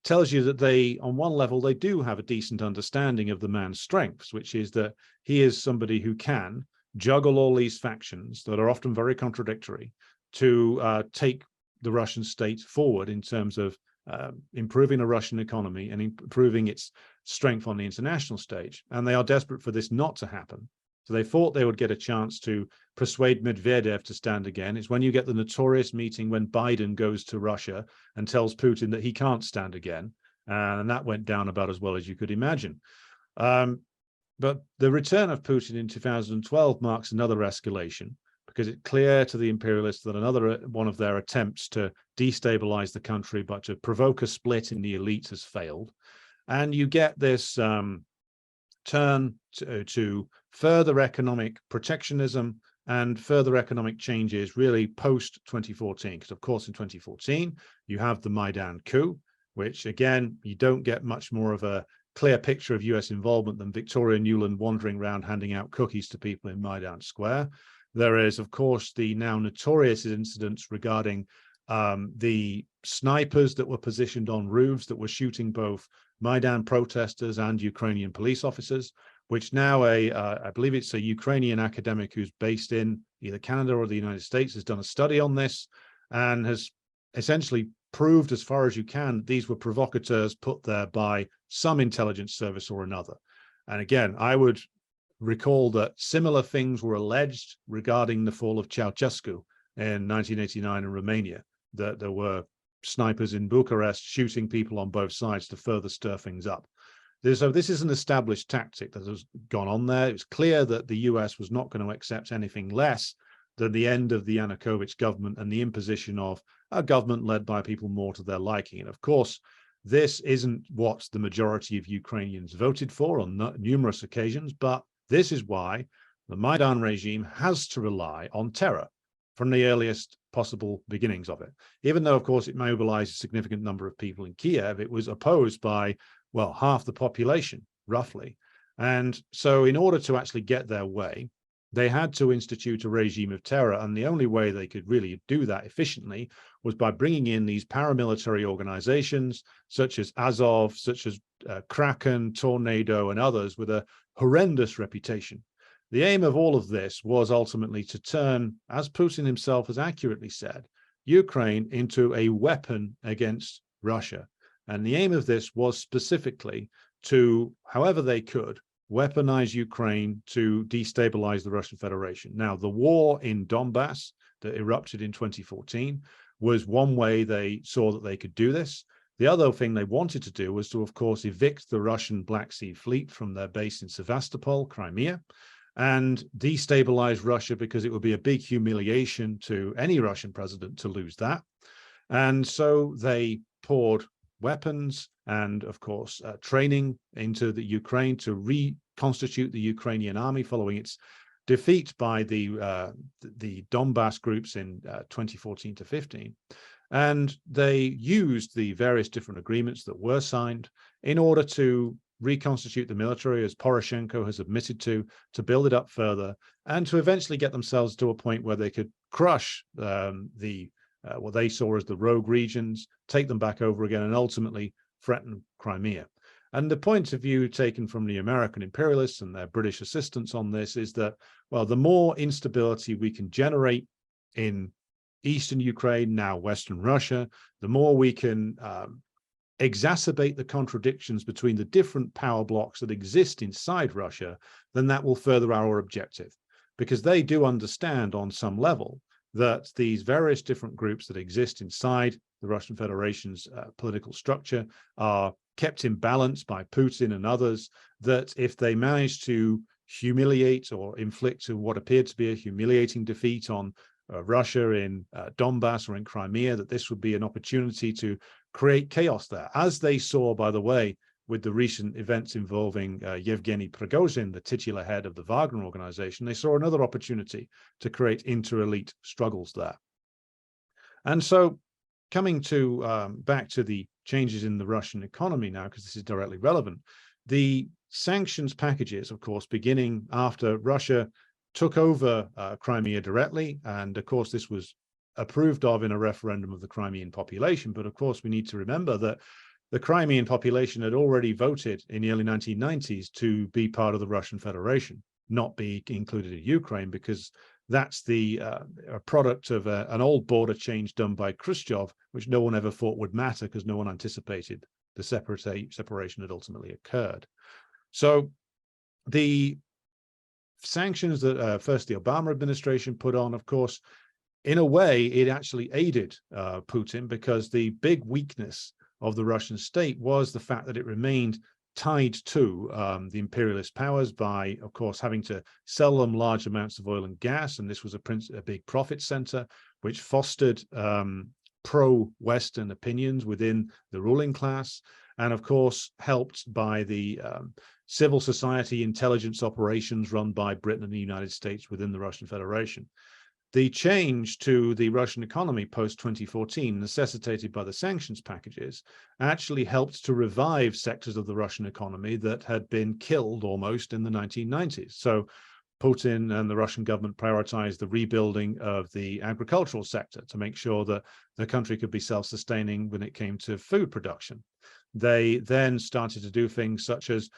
Speaker 2: tells you that they, on one level, they do have a decent understanding of the man's strengths, which is that he is somebody who can juggle all these factions that are often very contradictory to take the Russian state forward in terms of improving the Russian economy and improving its strength on the international stage. And they are desperate for this not to happen. So they thought they would get a chance to persuade Medvedev to stand again. It's when you get the notorious meeting when Biden goes to Russia and tells Putin that he can't stand again. And that went down about as well as you could imagine. But the return of Putin in 2012 marks another escalation, because it's clear to the imperialists that another one of their attempts to destabilize the country, but to provoke a split in the elite, has failed. And you get this turn to further economic protectionism and further economic changes really post-2014. Because, of course, in 2014, you have the Maidan coup, which, again, you don't get much more of a clear picture of US involvement than Victoria Nuland wandering around handing out cookies to people in Maidan Square. There is, of course, the now notorious incidents regarding the snipers that were positioned on roofs that were shooting both Maidan protesters and Ukrainian police officers, which now I believe it's a Ukrainian academic who's based in either Canada or the United States has done a study on this and has essentially proved as far as you can these were provocateurs put there by some intelligence service or another. And again, I would recall that similar things were alleged regarding the fall of Ceausescu in 1989 in Romania, that there were snipers in Bucharest shooting people on both sides to further stir things up. So this is an established tactic that has gone on there. It was clear that the US was not going to accept anything less than the end of the Yanukovych government and the imposition of a government led by people more to their liking. And of course, this isn't what the majority of Ukrainians voted for on numerous occasions, but this is why the Maidan regime has to rely on terror from the earliest possible beginnings of it. Even though, of course, it mobilized a significant number of people in Kiev, it was opposed by, well, half the population, roughly. And so in order to actually get their way, they had to institute a regime of terror. And the only way they could really do that efficiently was by bringing in these paramilitary organizations, such as Azov, such as Kraken, Tornado, and others with a horrendous reputation. The aim of all of this was ultimately to turn, as Putin himself has accurately said, Ukraine into a weapon against Russia. And the aim of this was specifically to, however they could, weaponize Ukraine to destabilize the Russian Federation. Now, the war in Donbass that erupted in 2014 was one way they saw that they could do this. The other thing they wanted to do was to, of course, evict the Russian Black Sea Fleet from their base in Sevastopol, Crimea, and destabilize Russia, because it would be a big humiliation to any Russian president to lose that. And so they poured weapons and, of course, training into the Ukraine to reconstitute the Ukrainian army following its defeat by the Donbass groups in 2014 to 15. And they used the various different agreements that were signed in order to reconstitute the military, as Poroshenko has admitted to build it up further, and to eventually get themselves to a point where they could crush what they saw as the rogue regions, take them back over again, and ultimately threaten Crimea. And the point of view taken from the American imperialists and their British assistants on this is that, well, the more instability we can generate in eastern Ukraine, now Western Russia, the more we can exacerbate the contradictions between the different power blocks that exist inside Russia, then that will further our objective. Because they do understand on some level that these various different groups that exist inside the Russian Federation's political structure are kept in balance by Putin and others, that if they manage to humiliate or inflict what appeared to be a humiliating defeat on Russia in Donbass or in Crimea, that this would be an opportunity to create chaos there, as they saw, by the way, with the recent events involving Yevgeny Prigozhin, the titular head of the Wagner organization. They saw another opportunity to create inter-elite struggles there. And so coming to back to the changes in the Russian economy now, because this is directly relevant, the sanctions packages, of course, beginning after Russia took over Crimea directly, and of course this was approved of in a referendum of the Crimean population. But of course we need to remember that the Crimean population had already voted in the early 1990s to be part of the Russian Federation, not be included in Ukraine, because that's the product of an old border change done by Khrushchev, which no one ever thought would matter because no one anticipated the separation that ultimately occurred. So the sanctions that first the Obama administration put on, of course, in a way, it actually aided Putin, because the big weakness of the Russian state was the fact that it remained tied to the imperialist powers by, of course, having to sell them large amounts of oil and gas. And this was a big profit center, which fostered pro-Western opinions within the ruling class. And of course, helped by the civil society intelligence operations run by Britain and the United States within the Russian Federation. The change to the Russian economy post-2014, necessitated by the sanctions packages, actually helped to revive sectors of the Russian economy that had been killed almost in the 1990s. So Putin and the Russian government prioritized the rebuilding of the agricultural sector to make sure that the country could be self-sustaining when it came to food production. They then started to do things such as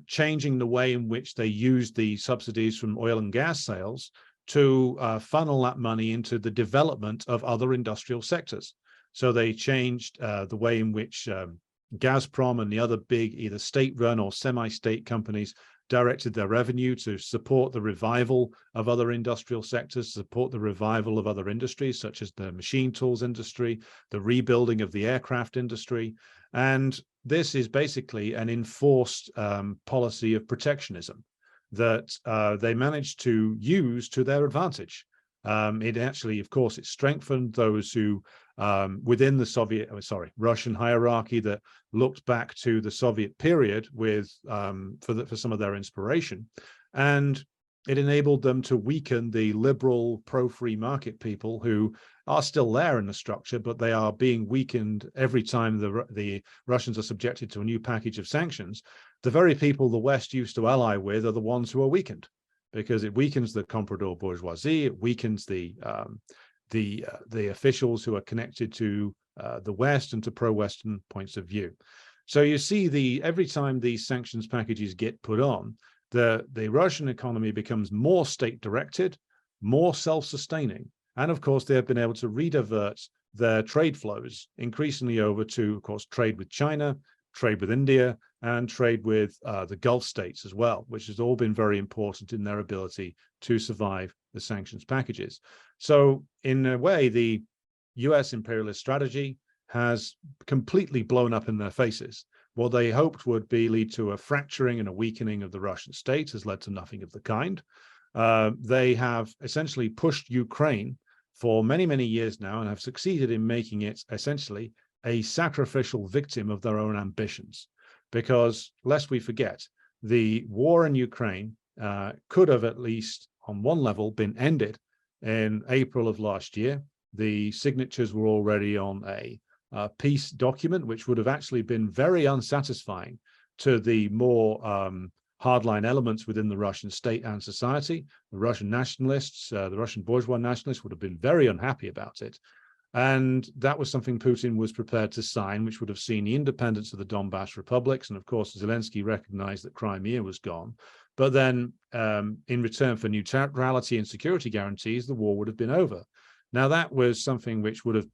Speaker 2: changing the way in which they used the subsidies from oil and gas sales to funnel that money into the development of other industrial sectors. So they changed the way in which Gazprom and the other big either state-run or semi-state companies directed their revenue to support the revival of other industrial sectors, support the revival of other industries, such as the machine tools industry, the rebuilding of the aircraft industry. And this is basically an enforced policy of protectionism that they managed to use to their advantage. It actually, of course, it strengthened those who within the Russian hierarchy that looked back to the Soviet period with for some of their inspiration, and it enabled them to weaken the liberal pro-free market people who are still there in the structure, but they are being weakened every time the Russians are subjected to a new package of sanctions. The very people the West used to ally with are the ones who are weakened, because it weakens the comprador bourgeoisie, it weakens the officials who are connected to the West and to pro-Western points of view. So you see, every time these sanctions packages get put on, the Russian economy becomes more state-directed, more self-sustaining, and of course they have been able to redivert their trade flows increasingly over to, of course, trade with China, trade with India, and trade with the Gulf states as well, which has all been very important in their ability to survive the sanctions packages. So in a way, the US imperialist strategy has completely blown up in their faces. What they hoped would lead to a fracturing and a weakening of the Russian state has led to nothing of the kind. They have essentially pushed Ukraine for many, many years now and have succeeded in making it essentially a sacrificial victim of their own ambitions. Because, lest we forget, the war in Ukraine could have, at least on one level, been ended in April of last year. The signatures were already on a peace document, which would have actually been very unsatisfying to the more hardline elements within the Russian state and society. The Russian nationalists, the Russian bourgeois nationalists would have been very unhappy about it. And that was something Putin was prepared to sign, which would have seen the independence of the Donbass republics. And of course, Zelensky recognized that Crimea was gone. But then in return for neutrality and security guarantees, the war would have been over. Now, that was something which would have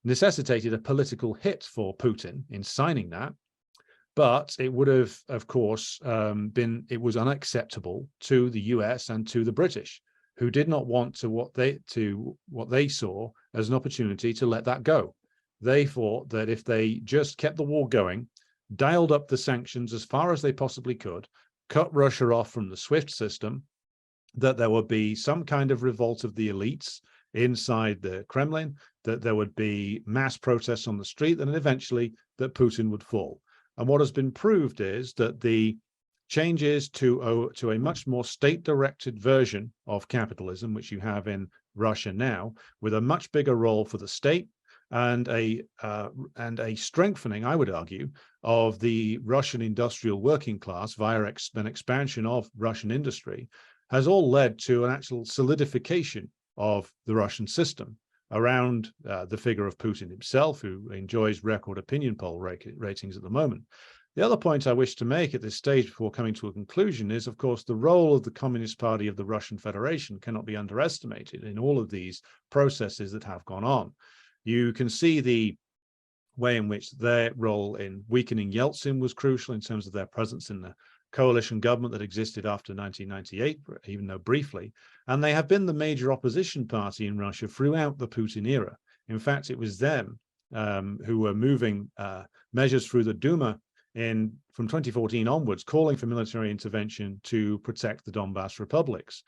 Speaker 2: necessitated a political hit for Putin in signing that. But it would have, of course, it was unacceptable to the US and to the British, who did not want what they saw as an opportunity to let that go. They thought that if they just kept the war going, dialed up the sanctions as far as they possibly could, cut Russia off from the SWIFT system, that there would be some kind of revolt of the elites inside the Kremlin, that there would be mass protests on the street, and eventually that Putin would fall. And what has been proved is that the changes to a much more state-directed version of capitalism, which you have in Russia now, with a much bigger role for the state and a strengthening, I would argue, of the Russian industrial working class via an expansion of Russian industry, has all led to an actual solidification of the Russian system around the figure of Putin himself, who enjoys record opinion poll ratings at the moment. The other point I wish to make at this stage before coming to a conclusion is, of course, the role of the Communist Party of the Russian Federation cannot be underestimated in all of these processes that have gone on. You can see the way in which their role in weakening Yeltsin was crucial in terms of their presence in the coalition government that existed after 1998, even though briefly. And they have been the major opposition party in Russia throughout the Putin era. In fact, it was them who were moving measures through the Duma from 2014 onwards, calling for military intervention to protect the Donbass republics.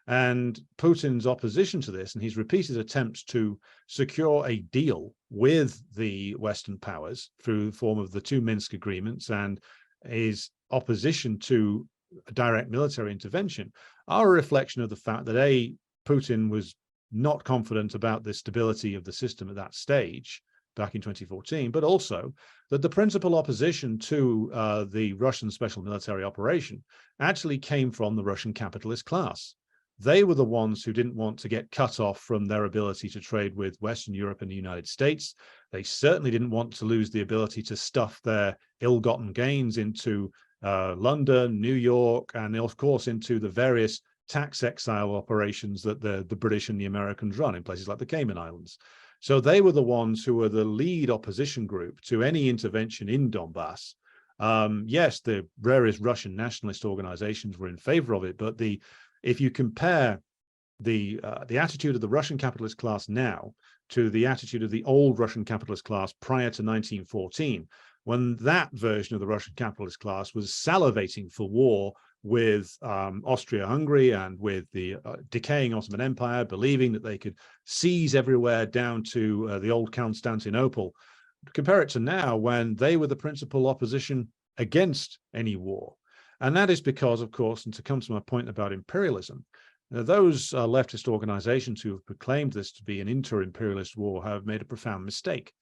Speaker 2: And Putin's opposition to this, and his repeated attempts to secure a deal with the Western powers through the form of the two Minsk agreements and his opposition to direct military intervention, are a reflection of the fact that Putin was not confident about the stability of the system at that stage back in 2014, but also that the principal opposition to the Russian special military operation actually came from the Russian capitalist class. They were the ones who didn't want to get cut off from their ability to trade with Western Europe and the United States. They certainly didn't want to lose the ability to stuff their ill-gotten gains into London, New York, and of course into the various tax exile operations that the British and the Americans run in places like the Cayman Islands. So they were the ones who were the lead opposition group to any intervention in Donbass. Yes, the various Russian nationalist organizations were in favor of it, but if you compare the attitude of the Russian capitalist class now to the attitude of the old Russian capitalist class prior to 1914, when that version of the Russian capitalist class was salivating for war with Austria-Hungary and with the decaying Ottoman Empire, believing that they could seize everywhere down to the old Constantinople. Compare it to now, when they were the principal opposition against any war. And that is because, of course, and to come to my point about imperialism, those leftist organizations who have proclaimed this to be an inter-imperialist war have made a profound mistake.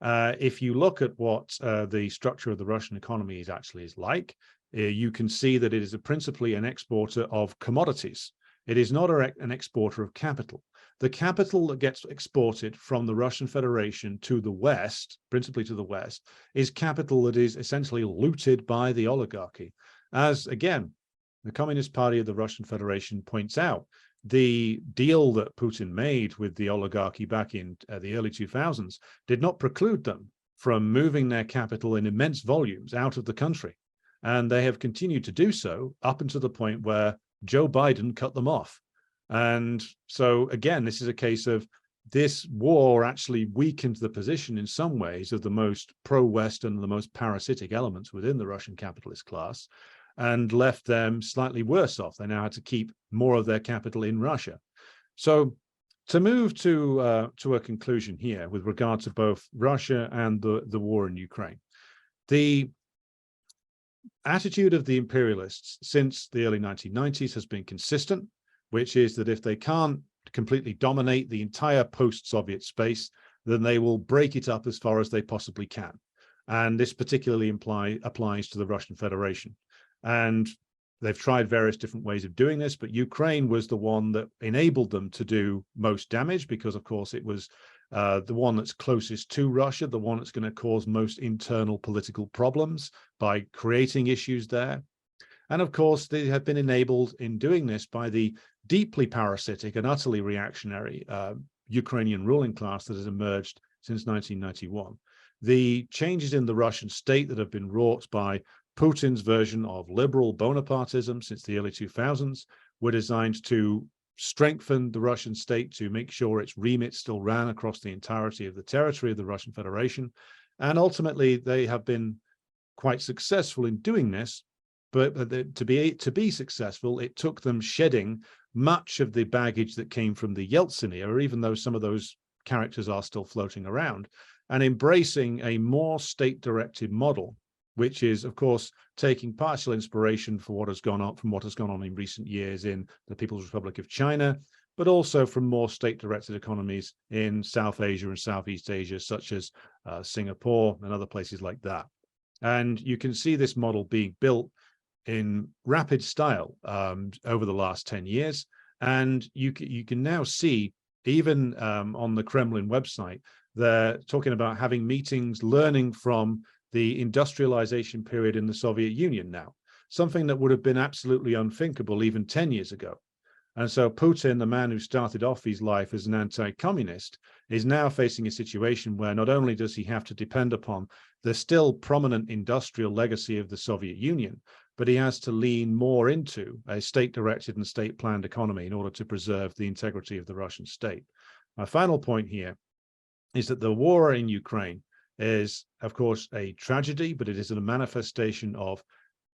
Speaker 2: If you look at what the structure of the Russian economy is like, you can see that it is principally an exporter of commodities. It is not an exporter of capital. The capital that gets exported from the Russian Federation to the West, principally to the West, is capital that is essentially looted by the oligarchy. As, again, the Communist Party of the Russian Federation points out, the deal that Putin made with the oligarchy back in the early 2000s did not preclude them from moving their capital in immense volumes out of the country. And they have continued to do so up until the point where Joe Biden cut them off. And so, again, this is a case of this war actually weakened the position in some ways of the most pro-Western, the most parasitic elements within the Russian capitalist class, and left them slightly worse off. They now had to keep more of their capital in Russia. So to move to a conclusion here with regard to both Russia and the war in Ukraine, the attitude of the imperialists since the early 1990s has been consistent, which is that if they can't completely dominate the entire post-Soviet space, then they will break it up as far as they possibly can. And this particularly applies to the Russian Federation. And they've tried various different ways of doing this, but Ukraine was the one that enabled them to do most damage because, of course, it was the one that's closest to Russia, the one that's going to cause most internal political problems by creating issues there. And of course, they have been enabled in doing this by the deeply parasitic and utterly reactionary Ukrainian ruling class that has emerged since 1991. The changes in the Russian state that have been wrought by Putin's version of liberal Bonapartism since the early 2000s were designed to strengthen the Russian state, to make sure its remit still ran across the entirety of the territory of the Russian Federation. And ultimately, they have been quite successful in doing this. But to be successful, it took them shedding much of the baggage that came from the Yeltsin era, even though some of those characters are still floating around, and embracing a more state-directed model, which is, of course, taking partial inspiration for what has gone on from what has gone on in recent years in the People's Republic of China, but also from more state-directed economies in South Asia and Southeast Asia, such as Singapore and other places like that. And you can see this model being built in rapid style over the last 10 years. And you can now see, even on the Kremlin website, they're talking about having meetings, learning from the industrialization period in the Soviet Union now, something that would have been absolutely unthinkable even 10 years ago. And so Putin, the man who started off his life as an anti-communist, is now facing a situation where not only does he have to depend upon the still prominent industrial legacy of the Soviet Union, but he has to lean more into a state-directed and state-planned economy in order to preserve the integrity of the Russian state. My final point here is that the war in Ukraine is, of course, a tragedy, but it is a manifestation of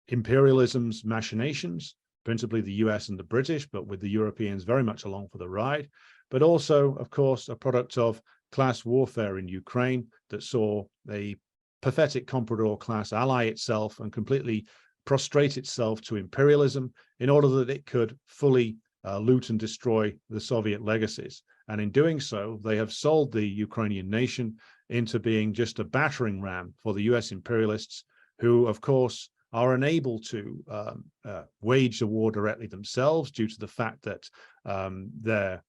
Speaker 2: imperialism's machinations, principally the US and the British, but with the Europeans very much along for the ride, but also, of course, a product of class warfare in Ukraine that saw a pathetic comprador class ally itself and completely prostrate itself to imperialism in order that it could fully loot and destroy the Soviet legacies. And in doing so, they have sold the Ukrainian nation into being just a battering ram for the US imperialists, who, of course, are unable to wage the war directly themselves due to the fact that the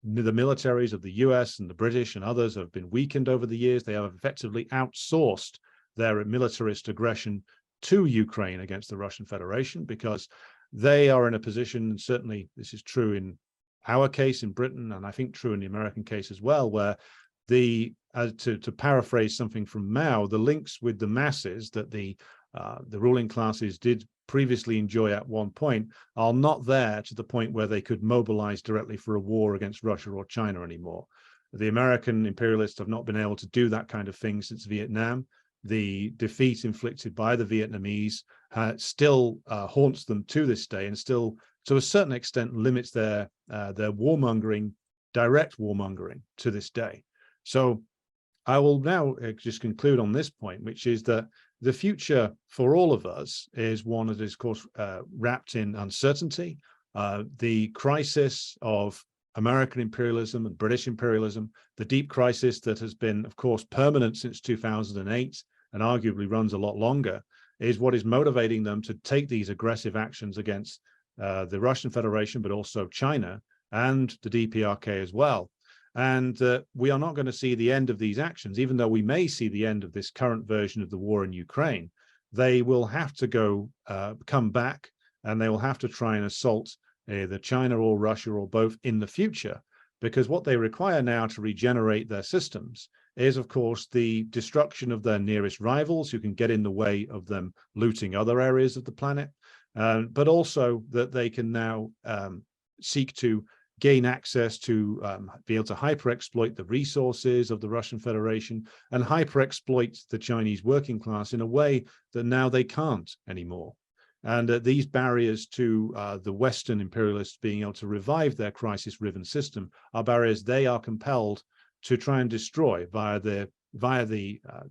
Speaker 2: militaries of the US and the British and others have been weakened over the years. They have effectively outsourced their militarist aggression to Ukraine against the Russian Federation, because they are in a position, and certainly this is true in our case in Britain, and I think true in the American case as well, where to paraphrase something from Mao, the links with the masses that the ruling classes did previously enjoy at one point are not there to the point where they could mobilize directly for a war against Russia or China anymore. The American imperialists have not been able to do that kind of thing since Vietnam. The defeat inflicted by the Vietnamese still haunts them to this day, and still, to a certain extent, limits their warmongering, direct warmongering to this day. So I will now just conclude on this point, which is that the future for all of us is one that is, of course, wrapped in uncertainty. The crisis of American imperialism and British imperialism, the deep crisis that has been, of course, permanent since 2008 and arguably runs a lot longer, is what is motivating them to take these aggressive actions against the Russian Federation, but also China and the DPRK as well. And we are not going to see the end of these actions, even though we may see the end of this current version of the war in Ukraine. They will have to come back, and they will have to try and assault either China or Russia or both in the future, because what they require now to regenerate their systems is, of course, the destruction of their nearest rivals who can get in the way of them looting other areas of the planet, but also that they can now seek to gain access to be able to hyper-exploit the resources of the Russian Federation and hyper-exploit the Chinese working class in a way that now they can't anymore. And these barriers to the Western imperialists being able to revive their crisis-riven system are barriers they are compelled to try and destroy via the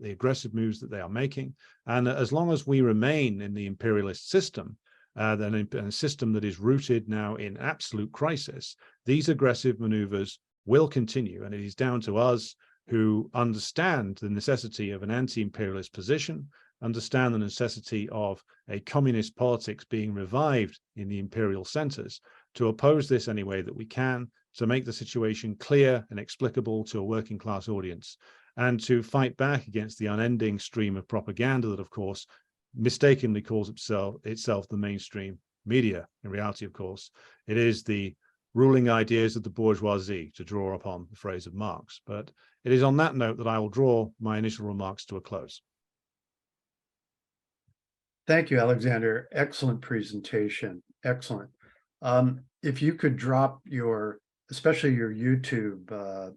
Speaker 2: aggressive moves that they are making. And as long as we remain in the imperialist system, then a system that is rooted now in absolute crisis, these aggressive maneuvers will continue. And it is down to us who understand the necessity of an anti-imperialist position, understand the necessity of a communist politics being revived in the imperial centers, to oppose this any way that we can, to make the situation clear and explicable to a working class audience, and to fight back against the unending stream of propaganda that, of course, mistakenly calls itself the mainstream media. In reality, of course, it is the ruling ideas of the bourgeoisie, to draw upon the phrase of Marx. But it is on that note that I will draw my initial remarks to a close.
Speaker 1: Thank you, Alexander. Excellent presentation. Excellent. If you could drop especially your YouTube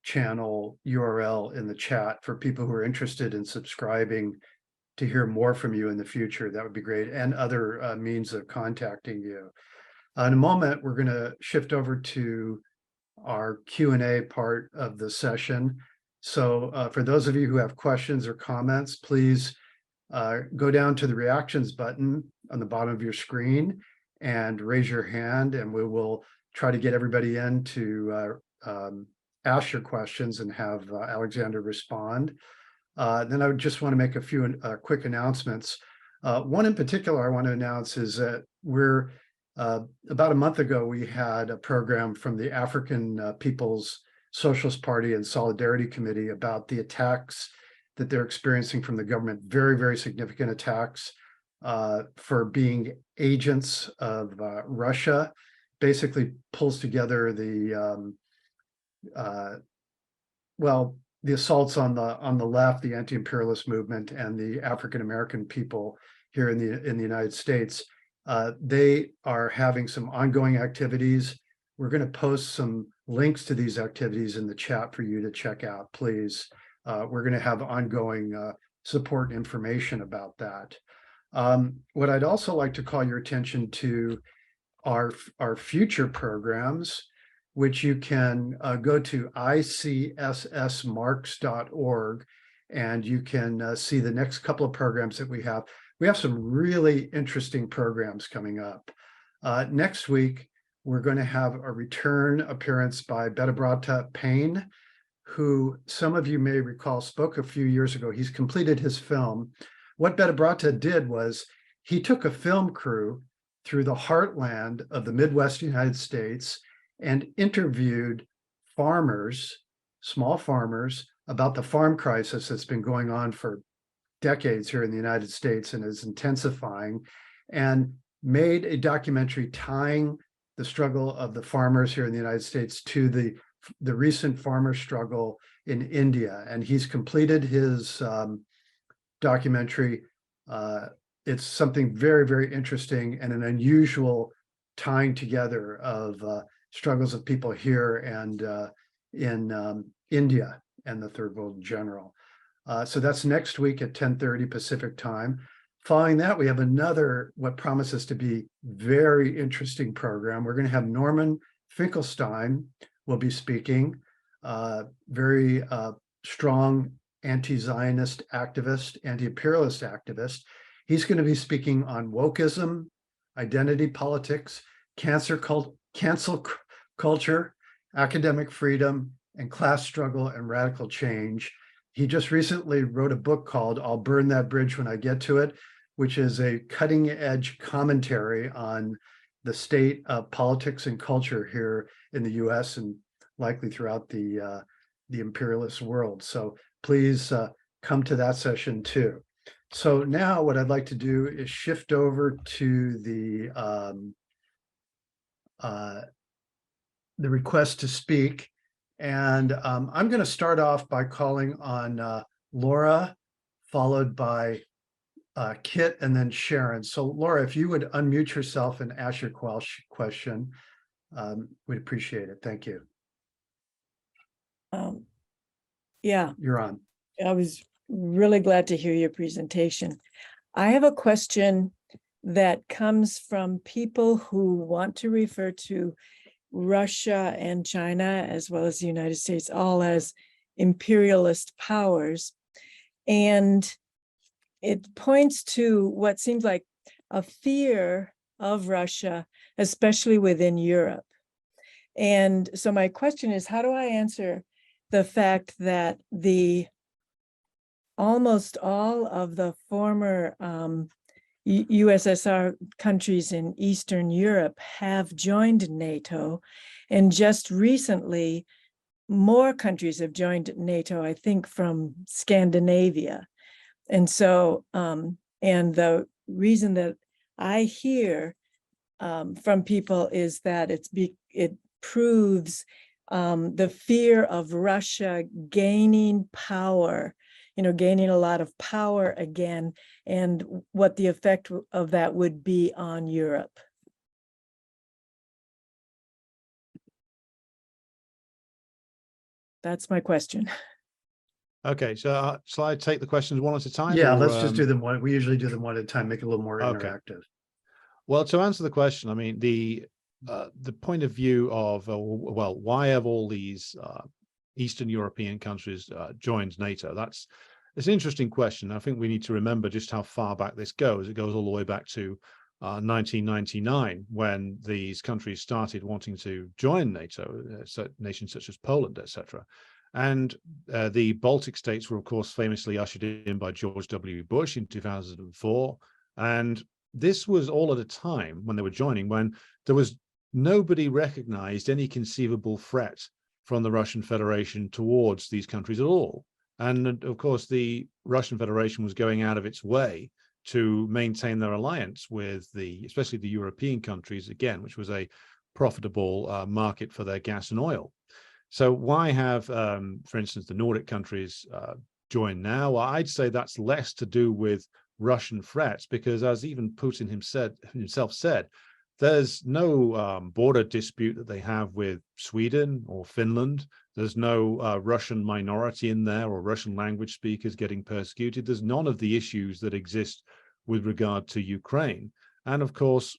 Speaker 1: channel URL in the chat for people who are interested in subscribing to hear more from you in the future, that would be great, and other means of contacting you. In a moment, we're going to shift over to our Q&A part of the session. So for those of you who have questions or comments, please go down to the reactions button on the bottom of your screen and raise your hand, and we will try to get everybody in to ask your questions and have Alexander respond. Then I would just want to make a few quick announcements. One in particular I want to announce is that we're about a month ago, we had a program from the African People's Socialist Party and Solidarity Committee about the attacks that they're experiencing from the government, very, very significant attacks for being agents of Russia. Basically pulls together the assaults on the left, the anti-imperialist movement, and the African-American people here in the United States. They are having some ongoing activities. We're going to post some links to these activities in the chat for you to check out, please. We're going to have ongoing support and information about that. What I'd also like to call your attention to are future programs, which you can go to ICSSmarx.org, and you can see the next couple of programs that we have. We have some really interesting programs coming up. Next week, we're going to have a return appearance by Bedibrata Payne, who some of you may recall spoke a few years ago. He's completed his film. What Bedibrata did was he took a film crew through the heartland of the Midwest United States and interviewed farmers, small farmers, about the farm crisis that's been going on for decades here in the United States and is intensifying, and made a documentary tying the struggle of the farmers here in the United States to the the recent farmer struggle in India, and he's completed his documentary. It's something very, very interesting and an unusual tying together of struggles of people here and in India and the third world in general. So that's next week at 10:30 Pacific time. Following that, we have another, what promises to be very interesting program. We're going to have Norman Finkelstein will be speaking, very strong anti-Zionist activist, anti-imperialist activist. He's going to be speaking on wokeism, identity politics, cancel culture, academic freedom, and class struggle and radical change. He just recently wrote a book called I'll Burn That Bridge When I Get to It, which is a cutting edge commentary on the state of politics and culture here in the US and likely throughout the imperialist world. So please come to that session too. So now what I'd like to do is shift over to the request to speak. And I'm going to start off by calling on Laura, followed by Kit, and then Sharon. So Laura, if you would unmute yourself and ask your question, we'd appreciate it. Thank you.
Speaker 3: Yeah,
Speaker 1: You're on.
Speaker 3: I was really glad to hear your presentation. I have a question that comes from people who want to refer to Russia and China, as well as the United States, all as imperialist powers. And it points to what seems like a fear of Russia, especially within Europe. And so my question is, how do I answer the fact that almost all of the former USSR countries in Eastern Europe have joined NATO, and just recently more countries have joined NATO, I think from Scandinavia. And so, and the reason that I hear from people is that it proves the fear of Russia gaining power, gaining a lot of power again, and what the effect of that would be on Europe. That's my question.
Speaker 2: Okay, so shall I take the questions one at a time?
Speaker 1: Yeah,
Speaker 2: or,
Speaker 1: let's just do them one. We usually do them one at a time, make it a little more
Speaker 2: Okay.
Speaker 1: interactive.
Speaker 2: Well, to answer the question, I mean, the point of view of, well, why have all these Eastern European countries joined NATO? It's an interesting question. I think we need to remember just how far back this goes. It goes all the way back to 1999, when these countries started wanting to join NATO, nations such as Poland, etc. And the Baltic states were, of course, famously ushered in by George W. Bush in 2004. And this was all at a time when they were joining, when there was nobody recognized any conceivable threat from the Russian Federation towards these countries at all. And of course, the Russian Federation was going out of its way to maintain their alliance with especially the European countries, again, which was a profitable market for their gas and oil. So why have, for instance, the Nordic countries joined now? Well, I'd say that's less to do with Russian threats, because as even Putin himself said, there's no border dispute that they have with Sweden or Finland. There's no Russian minority in there or Russian language speakers getting persecuted. There's none of the issues that exist with regard to Ukraine. And of course,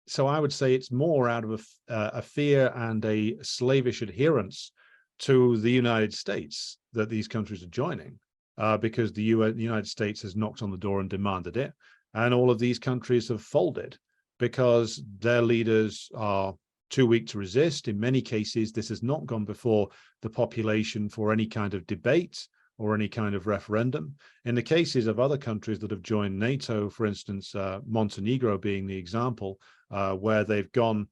Speaker 2: so I would say it's more out of a fear and a slavish adherence to the United States that these countries are joining, because the United States has knocked on the door and demanded it. And all of these countries have folded because their leaders are too weak to resist. In many cases, this has not gone before the population for any kind of debate or any kind of referendum. In the cases of other countries that have joined NATO, for instance, Montenegro being the example, where they've gone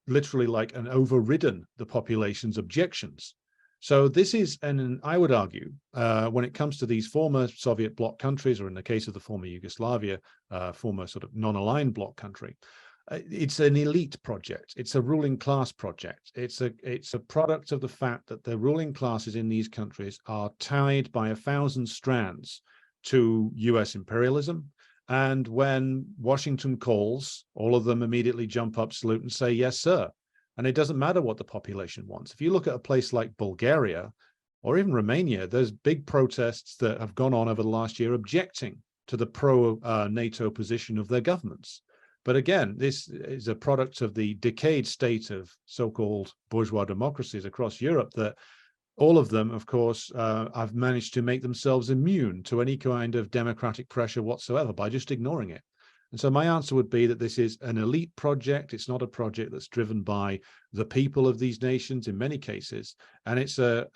Speaker 2: literally like and overridden the population's objections. So this is, and I would argue, when it comes to these former Soviet bloc countries, or in the case of the former Yugoslavia, former sort of non-aligned bloc country, it's an elite project. It's a ruling class project. It's a product of the fact that the ruling classes in these countries are tied by 1,000 strands to US imperialism. And when Washington calls, all of them immediately jump up, salute, and say, yes, sir. And it doesn't matter what the population wants. If you look at a place like Bulgaria or even Romania, there's big protests that have gone on over the last year objecting to the pro-NATO position of their governments. But again, this is a product of the decayed state of so-called bourgeois democracies across Europe that all of them, of course, have managed to make themselves immune to any kind of democratic pressure whatsoever by just ignoring it. And so my answer would be that this is an elite project. It's not a project that's driven by the people of these nations in many cases. And it's a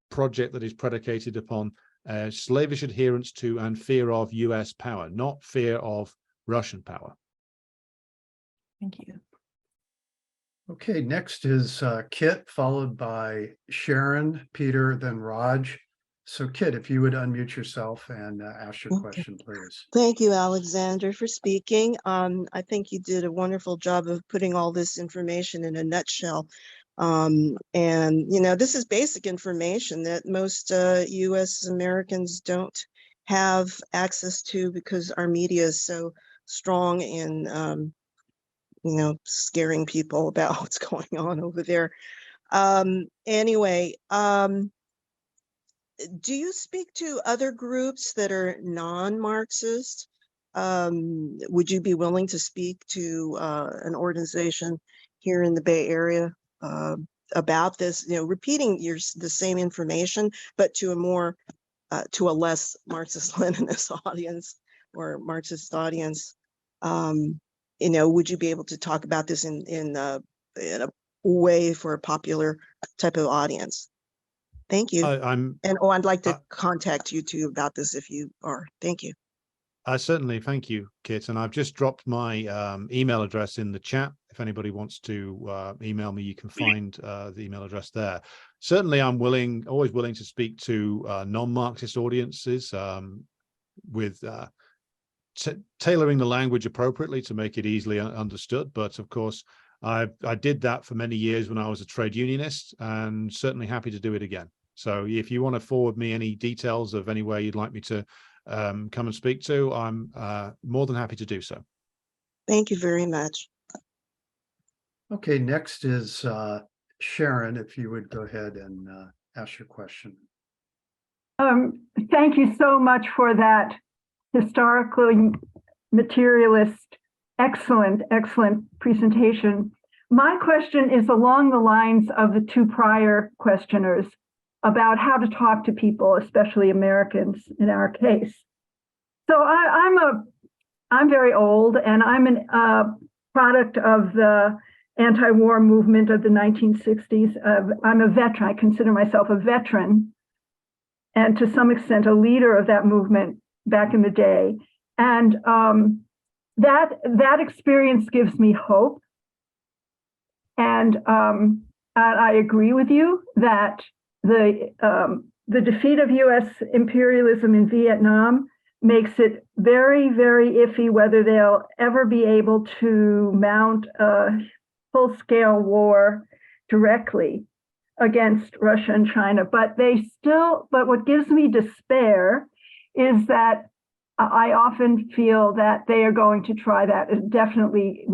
Speaker 2: project that is predicated upon slavish adherence to and fear of US power, not fear of Russian power.
Speaker 3: Thank you.
Speaker 1: Okay, next is Kit, followed by Sharon, Peter, then Raj. So Kit, if you would unmute yourself and ask your question, please.
Speaker 4: Thank you, Alexander, for speaking. I think you did a wonderful job of putting all this information in a nutshell. And, you know, this is basic information that most US Americans don't have access to because our media is so strong in you know, scaring people about what's going on over there. Anyway, do you speak to other groups that are non-Marxist? Would you be willing to speak to an organization here in the Bay Area about this, you know, repeating the same information, but to a more, to a less Marxist-Leninist audience or Marxist audience? You know, would you be able to talk about this in a way for a popular type of audience? Thank you. I'd like to contact you too about this if you are. Thank you.
Speaker 2: Certainly, thank you, Kit. And I've just dropped my email address in the chat. If anybody wants to email me, you can find the email address there. Certainly, I'm always willing to speak to non-Marxist audiences with tailoring the language appropriately to make it easily understood. But of course, I did that for many years when I was a trade unionist, and certainly happy to do it again. So if you want to forward me any details of anywhere you'd like me to come and speak to, I'm more than happy to do so.
Speaker 4: Thank you very much.
Speaker 1: Okay, next is Sharon, if you would go ahead and ask your question.
Speaker 5: Thank you so much for that historically materialist, excellent presentation. My question is along the lines of the two prior questioners about how to talk to people, especially Americans in our case. So I'm very old, and I'm a product of the anti-war movement of the 1960s. I'm a veteran. I consider myself a veteran, and to some extent a leader of that movement back in the day. And that experience gives me hope. And I agree with you that the defeat of US imperialism in Vietnam makes it very, very iffy whether they'll ever be able to mount a full-scale war directly against Russia and China. But what gives me despair is that I often feel that they are going to try that definitely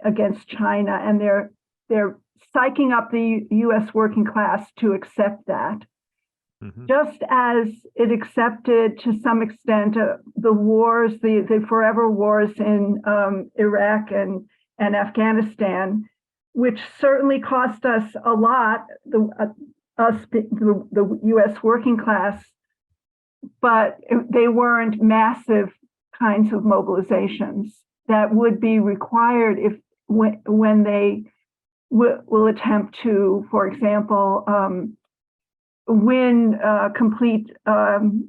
Speaker 5: against China, and they're psyching up the U.S. working class to accept that. Mm-hmm. Just as it accepted to some extent the wars, the forever wars in Iraq and Afghanistan, which certainly cost us a lot, the U.S. working class, but they weren't massive kinds of mobilizations that would be required when they will attempt to, for example, win complete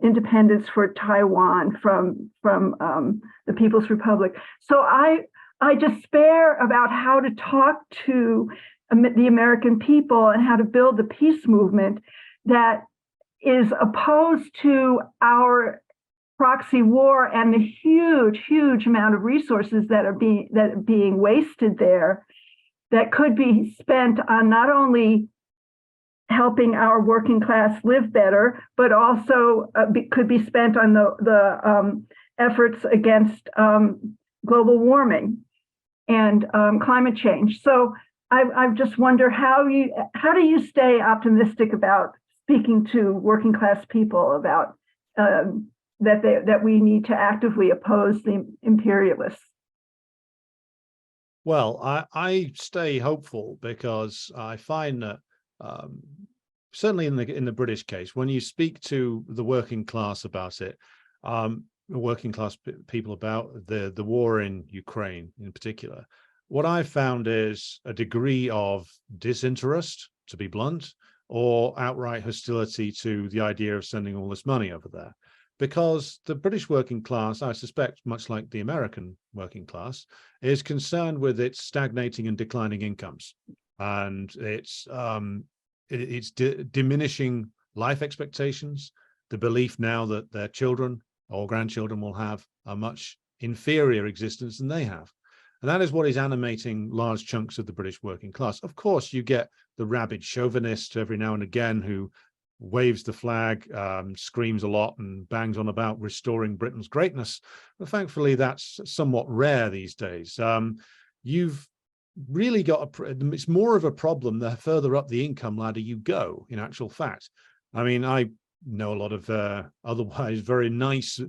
Speaker 5: independence for Taiwan from the People's Republic. So I despair about how to talk to the American people and how to build the peace movement that is opposed to our proxy war and the huge amount of resources that are being wasted there, that could be spent on not only helping our working class live better, but also could be spent on the efforts against global warming and climate change. So I just wonder how do you stay optimistic about speaking to working class people about that we need to actively oppose the imperialists?
Speaker 2: Well, I stay hopeful because I find that certainly in the British case, when you speak to the working class about it, working class people about the war in Ukraine in particular, what I've found is a degree of disinterest, to be blunt, or outright hostility to the idea of sending all this money over there. Because the British working class, I suspect, much like the American working class, is concerned with its stagnating and declining incomes, and it's diminishing life expectations, the belief now that their children or grandchildren will have a much inferior existence than they have. And that is what is animating large chunks of the British working class. Of course, you get the rabid chauvinist every now and again who waves the flag, screams a lot and bangs on about restoring Britain's greatness. But thankfully, that's somewhat rare these days. You've really got it's more of a problem the further up the income ladder you go, in actual fact. I mean, I know a lot of otherwise very nice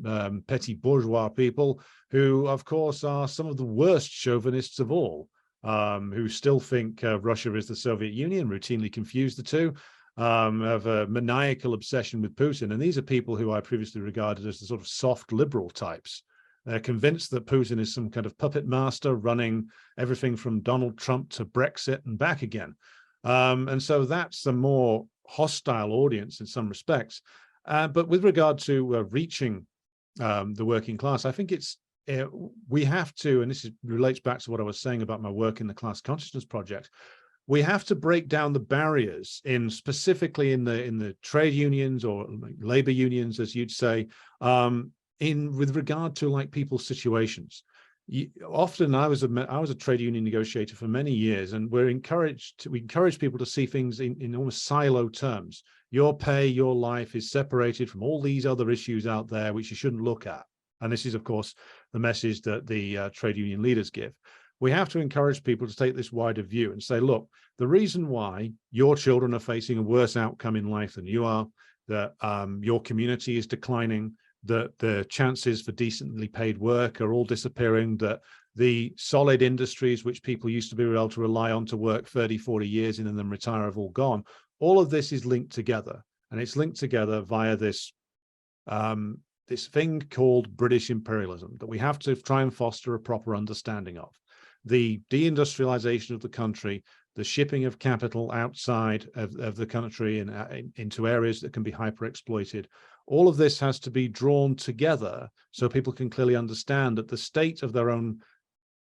Speaker 2: petty bourgeois people who, of course, are some of the worst chauvinists of all, who still think Russia is the Soviet Union, routinely confuse the two, have a maniacal obsession with Putin. And these are people who I previously regarded as the sort of soft liberal types. They're convinced that Putin is some kind of puppet master running everything from Donald Trump to Brexit and back again. And so that's a more hostile audience in some respects. But with regard to reaching the working class, I think we have to, and this relates back to what I was saying about my work in the Class Consciousness Project, we have to break down the barriers specifically in the trade unions or labor unions, as you'd say, with regard to like people's situations. Often I was a trade union negotiator for many years, and we encourage people to see things in almost silo terms. Your pay, your life is separated from all these other issues out there which you shouldn't look at. And this is, of course, the message that the trade union leaders give. We have to encourage people to take this wider view and say, look, the reason why your children are facing a worse outcome in life than you are, that your community is declining, that the chances for decently paid work are all disappearing, that the solid industries which people used to be able to rely on to work 30, 40 years in and then retire have all gone. All of this is linked together, and it's linked together via this thing called British imperialism that we have to try and foster a proper understanding of. The deindustrialization of the country, the shipping of capital outside of the country and into areas that can be hyper-exploited. All of this has to be drawn together so people can clearly understand that the state of their own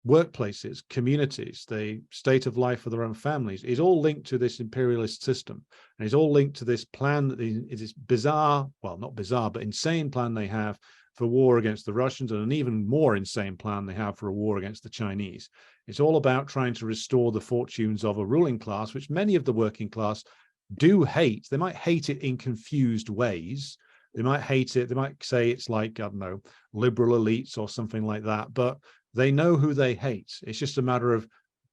Speaker 2: workplaces, communities, the state of life for their own families is all linked to this imperialist system. And it's all linked to this plan that is this bizarre, well, not bizarre, but insane plan they have for war against the Russians, and an even more insane plan they have for a war against the Chinese. It's all about trying to restore the fortunes of a ruling class, which many of the working class do hate. They might hate it in confused ways. They might hate it. They might say it's like, I don't know, liberal elites or something like that, but they know who they hate. It's just a matter of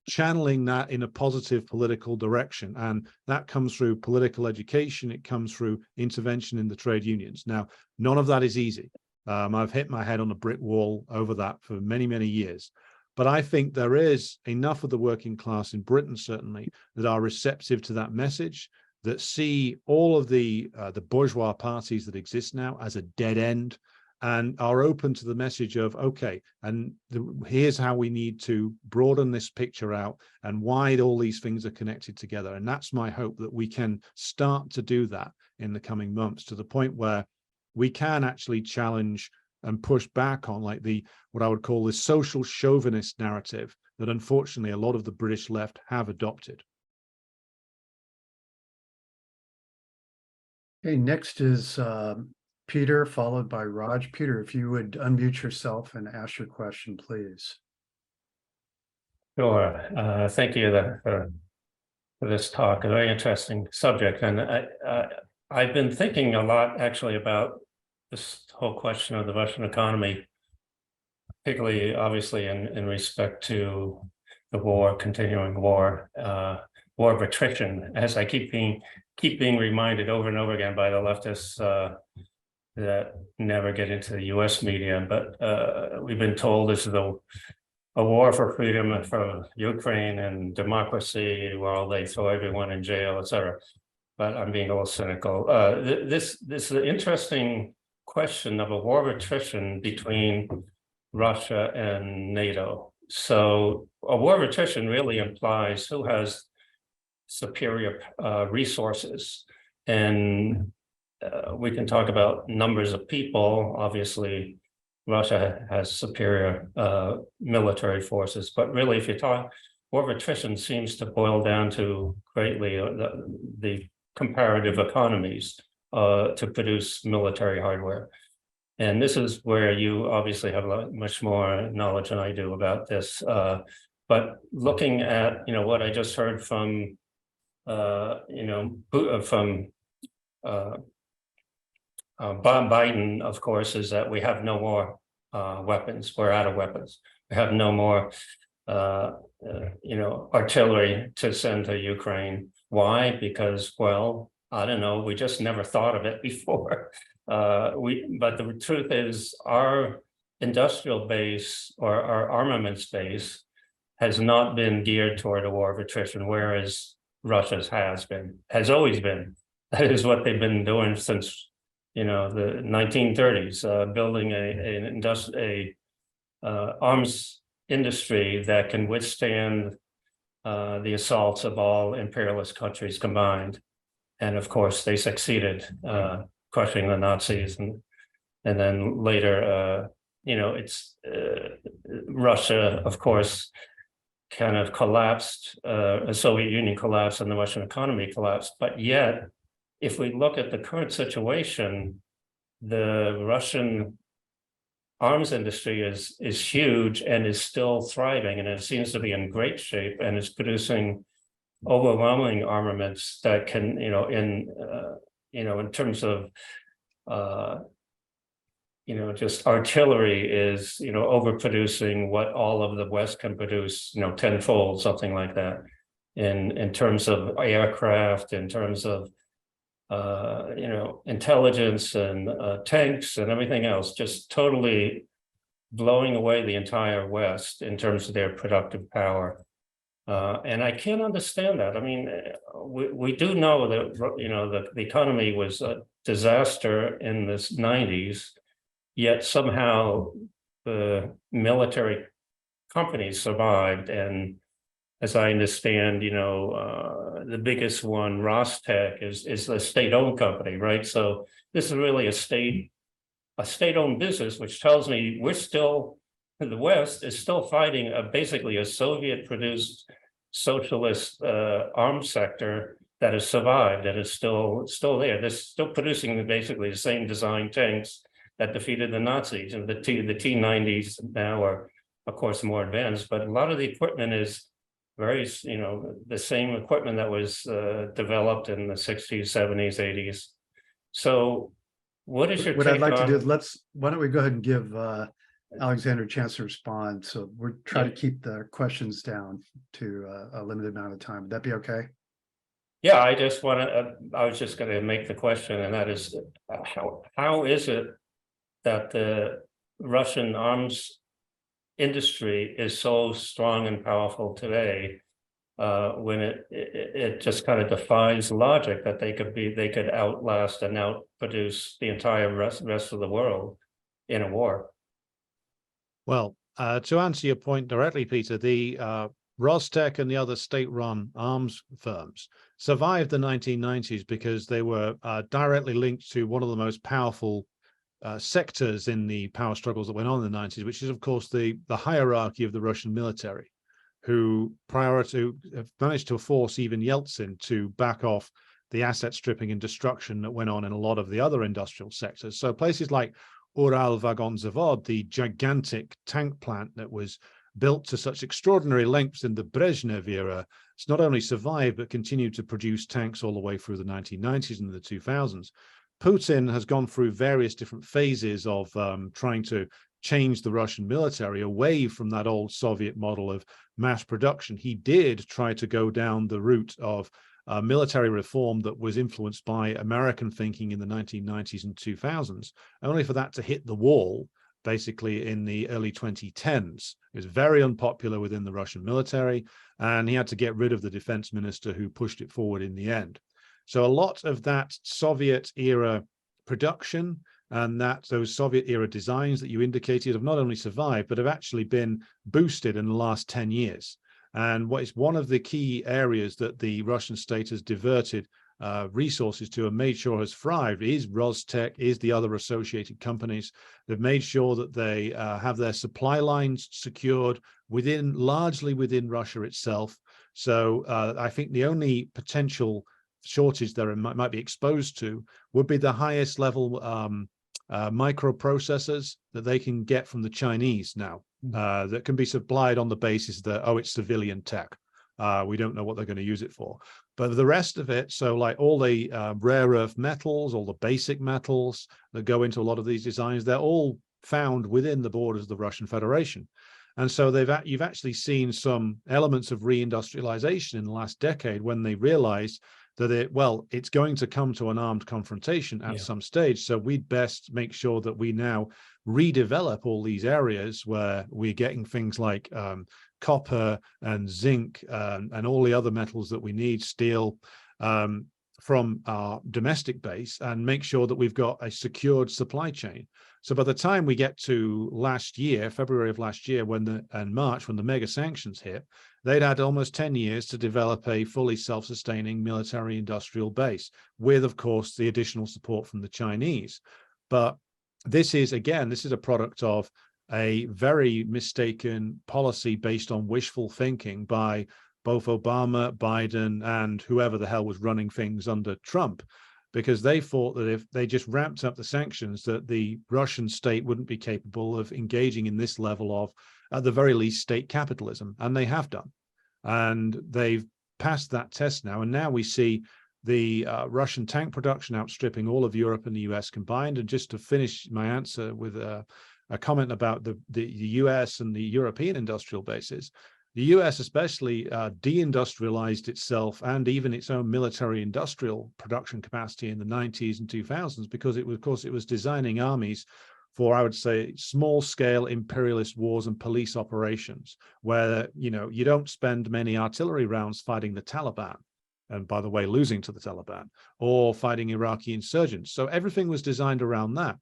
Speaker 2: channeling that in a positive political direction. And that comes through political education. It comes through intervention in the trade unions. Now, none of that is easy. I've hit my head on a brick wall over that for many, many years. But I think there is enough of the working class in Britain, certainly, that are receptive to that message, that see all of the bourgeois parties that exist now as a dead end, and are open to the message of, okay, and here's how we need to broaden this picture out and why all these things are connected together. And that's my hope, that we can start to do that in the coming months, to the point where we can actually challenge and push back on like what I would call the social chauvinist narrative that unfortunately a lot of the British left have adopted.
Speaker 1: Okay, next is Peter, followed by Raj. Peter, if you would unmute yourself and ask your question, please.
Speaker 6: Sure. Thank you for this talk, a very interesting subject. And I've been thinking a lot actually about this whole question of the Russian economy, particularly obviously in respect to the war, continuing war, war of attrition, as I keep being reminded over and over again by the leftists that never get into the US media. But we've been told this is a war for freedom for Ukraine and democracy, while they throw everyone in jail, etc. But I'm being a little cynical. This is an interesting question of a war of attrition between Russia and NATO. So a war of attrition really implies who has superior resources. And we can talk about numbers of people. Obviously, Russia has superior military forces, but really, if you talk, war of attrition seems to boil down to greatly the comparative economies to produce military hardware. And this is where you obviously have much more knowledge than I do about this. But looking at what I just heard from Biden, of course, is that we have no more weapons. We're out of weapons. We have no more, artillery to send to Ukraine. Why? Because, well, I don't know. We just never thought of it before. But the truth is, our industrial base or our armaments base has not been geared toward a war of attrition, whereas Russia's has always been. That is what they've been doing since the 1930s, building an arms industry that can withstand the assaults of all imperialist countries combined. And of course, they succeeded, crushing the Nazis, and then later, it's Russia, of course, kind of collapsed. The Soviet Union collapsed, and the Russian economy collapsed. But yet, if we look at the current situation, the Russian arms industry is huge and is still thriving, and it seems to be in great shape and is producing overwhelming armaments that can, in terms of, just artillery is, overproducing what all of the West can produce, tenfold, something like that, in terms of aircraft, in terms of intelligence and tanks and everything else, just totally blowing away the entire West in terms of their productive power. And I can't understand that. I mean, we do know that, the economy was a disaster in the 90s, yet somehow the military companies survived. And as I understand, the biggest one, Rostec, is a state-owned company, right? So this is really a state-owned business, which tells me the West is still fighting basically a Soviet-produced socialist arms sector that has survived, that is still there. They're still producing basically the same design tanks that defeated the Nazis, and the T-90s now are, of course, more advanced, but a lot of the equipment is very, the same equipment that was developed in the 60s, 70s, 80s. So what is your
Speaker 1: What
Speaker 6: take
Speaker 1: I'd like
Speaker 6: on...
Speaker 1: to do, why don't we go ahead and give Alexander a chance to respond. So we're trying to keep the questions down to a limited amount of time. Would that be okay?
Speaker 6: Yeah, I was just going to make the question, and that is, how is it that the Russian arms industry is so strong and powerful today, when it just kind of defies logic that they could outlast and outproduce the entire rest of the world in a war?
Speaker 2: Well, to answer your point directly, Peter, the Rostec and the other state-run arms firms survived the 1990s because they were directly linked to one of the most powerful sectors in the power struggles that went on in the 90s, which is, of course, the hierarchy of the Russian military, who prior to managed to force even Yeltsin to back off the asset stripping and destruction that went on in a lot of the other industrial sectors. So places like Uralvagonzavod, the gigantic tank plant that was built to such extraordinary lengths in the Brezhnev era, it's not only survived, but continued to produce tanks all the way through the 1990s and the 2000s. Putin has gone through various different phases of trying to change the Russian military away from that old Soviet model of mass production. He did try to go down the route of military reform that was influenced by American thinking in the 1990s and 2000s, only for that to hit the wall basically in the early 2010s. It was very unpopular within the Russian military, and he had to get rid of the defense minister who pushed it forward in the end. So a lot of that Soviet era production and those Soviet era designs that you indicated have not only survived, but have actually been boosted in the last 10 years. And what is one of the key areas that the Russian state has diverted resources to and made sure has thrived is Rostec, is the other associated companies. They've made sure that they have their supply lines secured largely within Russia itself. So I think the only potential shortage there might be exposed to would be the highest level microprocessors that they can get from the Chinese now, that can be supplied on the basis that, oh, it's civilian tech. We don't know what they're going to use it for. But the rest of it, so like all the rare earth metals, all the basic metals that go into a lot of these designs, they're all found within the borders of the Russian Federation. And so you've actually seen some elements of reindustrialization in the last decade when they realized that it's going to come to an armed confrontation at some stage. So we'd best make sure that we now redevelop all these areas where we're getting things like copper and zinc and all the other metals that we need, steel, from our domestic base, and make sure that we've got a secured supply chain. So by the time we get to last year, February of last year, and March, when the mega sanctions hit, they'd had almost 10 years to develop a fully self-sustaining military industrial base with, of course, the additional support from the Chinese. But this is a product of a very mistaken policy based on wishful thinking by both Obama, Biden, and whoever the hell was running things under Trump, because they thought that if they just ramped up the sanctions, that the Russian state wouldn't be capable of engaging in this level of, at the very least, state capitalism. And they have done. And they've passed that test now. And now we see the Russian tank production outstripping all of Europe and the US combined. And just to finish my answer with a comment about the US and the European industrial bases, the US especially deindustrialized itself and even its own military industrial production capacity in the 90s and 2000s because it was designing armies for, I would say, small scale imperialist wars and police operations where, you don't spend many artillery rounds fighting the Taliban, and by the way, losing to the Taliban, or fighting Iraqi insurgents. So everything was designed around that.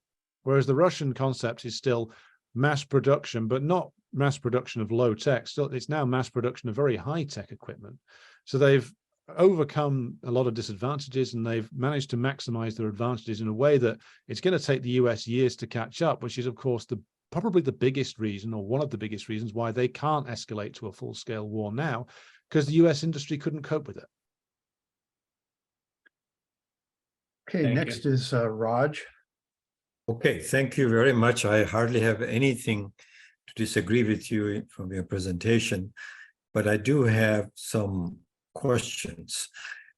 Speaker 2: Whereas the Russian concept is still mass production, but not mass production of low tech. Still, it's now mass production of very high tech equipment. So they've overcome a lot of disadvantages and they've managed to maximize their advantages in a way that it's going to take the US years to catch up, which is, of course, probably the biggest reason, or one of the biggest reasons, why they can't escalate to a full-scale war now, because the US industry couldn't cope with it.
Speaker 1: Okay, next is Raj.
Speaker 7: Okay, thank you very much. I hardly have anything to disagree with you from your presentation, but I do have some questions.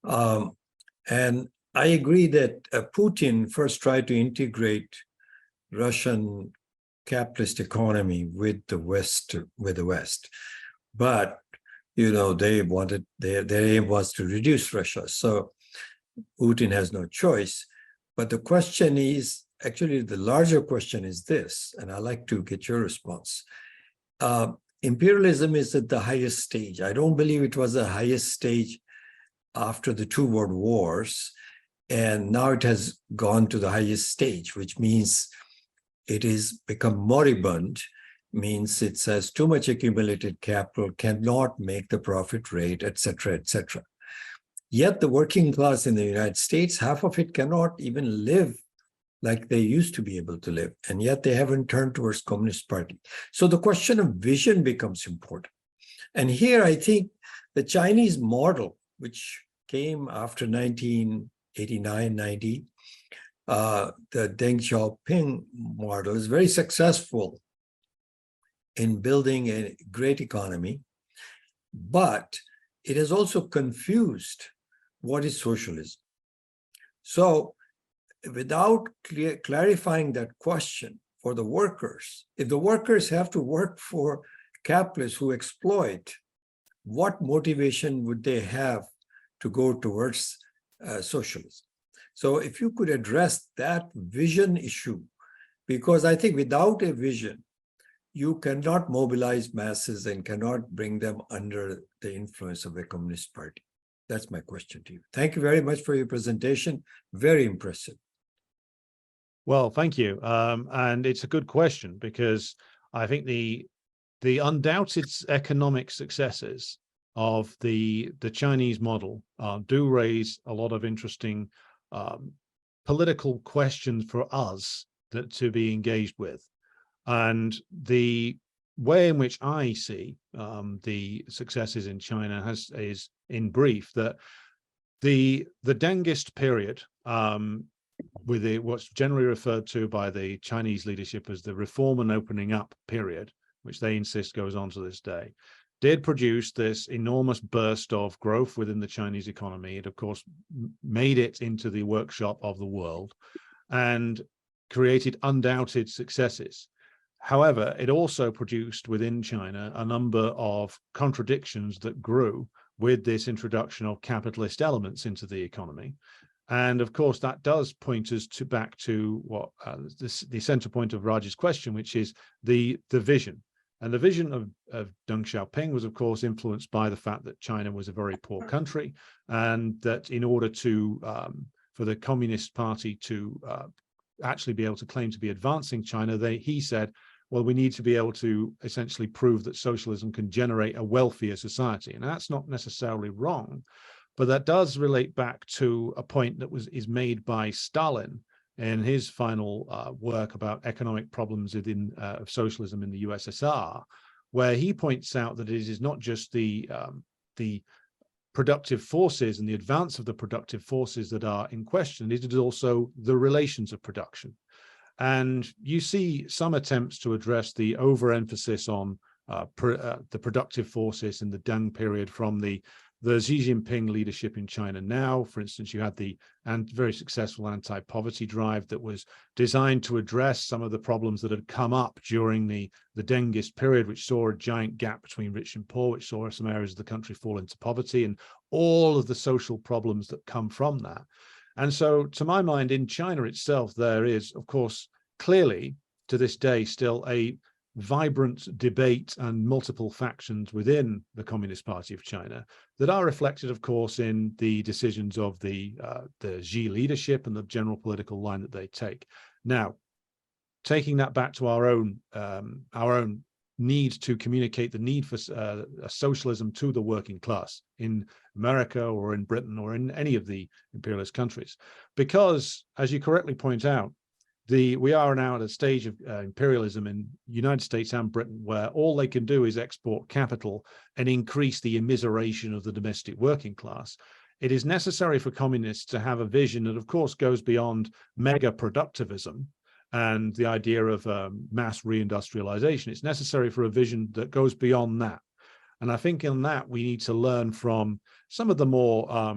Speaker 7: And I agree that Putin first tried to integrate Russian capitalist economy with the West, but they wanted their aim was to reduce Russia. So Putin has no choice. But the question is, actually, the larger question is this, and I'd like to get your response. Imperialism is at the highest stage. I don't believe it was the highest stage after the two world wars, and now it has gone to the highest stage, which means it has become moribund, means it has too much accumulated capital, cannot make the profit rate, etc., etc. Yet the working class in the United States, half of it cannot even live like they used to be able to live, and yet they haven't turned towards Communist Party. So the question of vision becomes important. And here I think the Chinese model, which came after 1989-90, the Deng Xiaoping model is very successful in building a great economy, but it has also confused what is socialism. So without clarifying that question for the workers, if the workers have to work for capitalists who exploit, what motivation would they have to go towards socialism? So if you could address that vision issue, because I think without a vision, you cannot mobilize masses and cannot bring them under the influence of the Communist Party. That's my question to you. Thank you very much for your presentation. Very impressive.
Speaker 2: Well, thank you. And it's a good question, because I think the undoubted economic successes of the Chinese model do raise a lot of interesting political questions for us to be engaged with. And the way in which I see the successes in China is in brief that the Dengist period, with what's generally referred to by the Chinese leadership as the reform and opening up period, which they insist goes on to this day, did produce this enormous burst of growth within the Chinese economy. It, of course, made it into the workshop of the world and created undoubted successes. However, it also produced within China a number of contradictions that grew with this introduction of capitalist elements into the economy. And of course, that does point us back to what the center point of Raj's question, which is the vision. And the vision of Deng Xiaoping was, of course, influenced by the fact that China was a very poor country, and that in order to for the Communist Party to actually be able to claim to be advancing China, he said, well, we need to be able to essentially prove that socialism can generate a wealthier society. And that's not necessarily wrong, but that does relate back to a point that is made by Stalin in his final work about economic problems within of socialism in the USSR, where he points out that it is not just the productive forces and the advance of the productive forces that are in question, it is also the relations of production. And you see some attempts to address the overemphasis on the productive forces in the Deng period from the Xi Jinping leadership in China now. For instance, you had the very successful anti-poverty drive that was designed to address some of the problems that had come up during the Dengist period, which saw a giant gap between rich and poor, which saw some areas of the country fall into poverty, and all of the social problems that come from that. And so, to my mind, in China itself, there is, of course, clearly to this day still a vibrant debate and multiple factions within the Communist Party of China that are reflected, of course, in the decisions of the Xi leadership and the general political line that they take. Now, taking that back to our own need to communicate the need for a socialism to the working class in America or in Britain or in any of the imperialist countries, because, as you correctly point out, we are now at a stage of imperialism in the United States and Britain where all they can do is export capital and increase the immiseration of the domestic working class. It is necessary for communists to have a vision that, of course, goes beyond mega productivism and the idea of mass reindustrialization. It's necessary for a vision that goes beyond that. And I think in that we need to learn from some of the more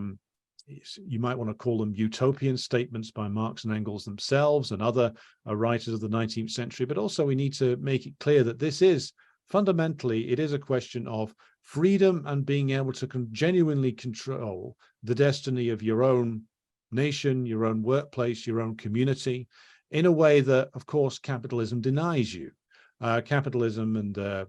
Speaker 2: you might want to call them utopian statements by Marx and Engels themselves and other writers of the 19th century, but also we need to make it clear that this is fundamentally, it is a question of freedom and being able to genuinely control the destiny of your own nation, your own workplace, your own community, in a way that, of course, capitalism denies you. Capitalism and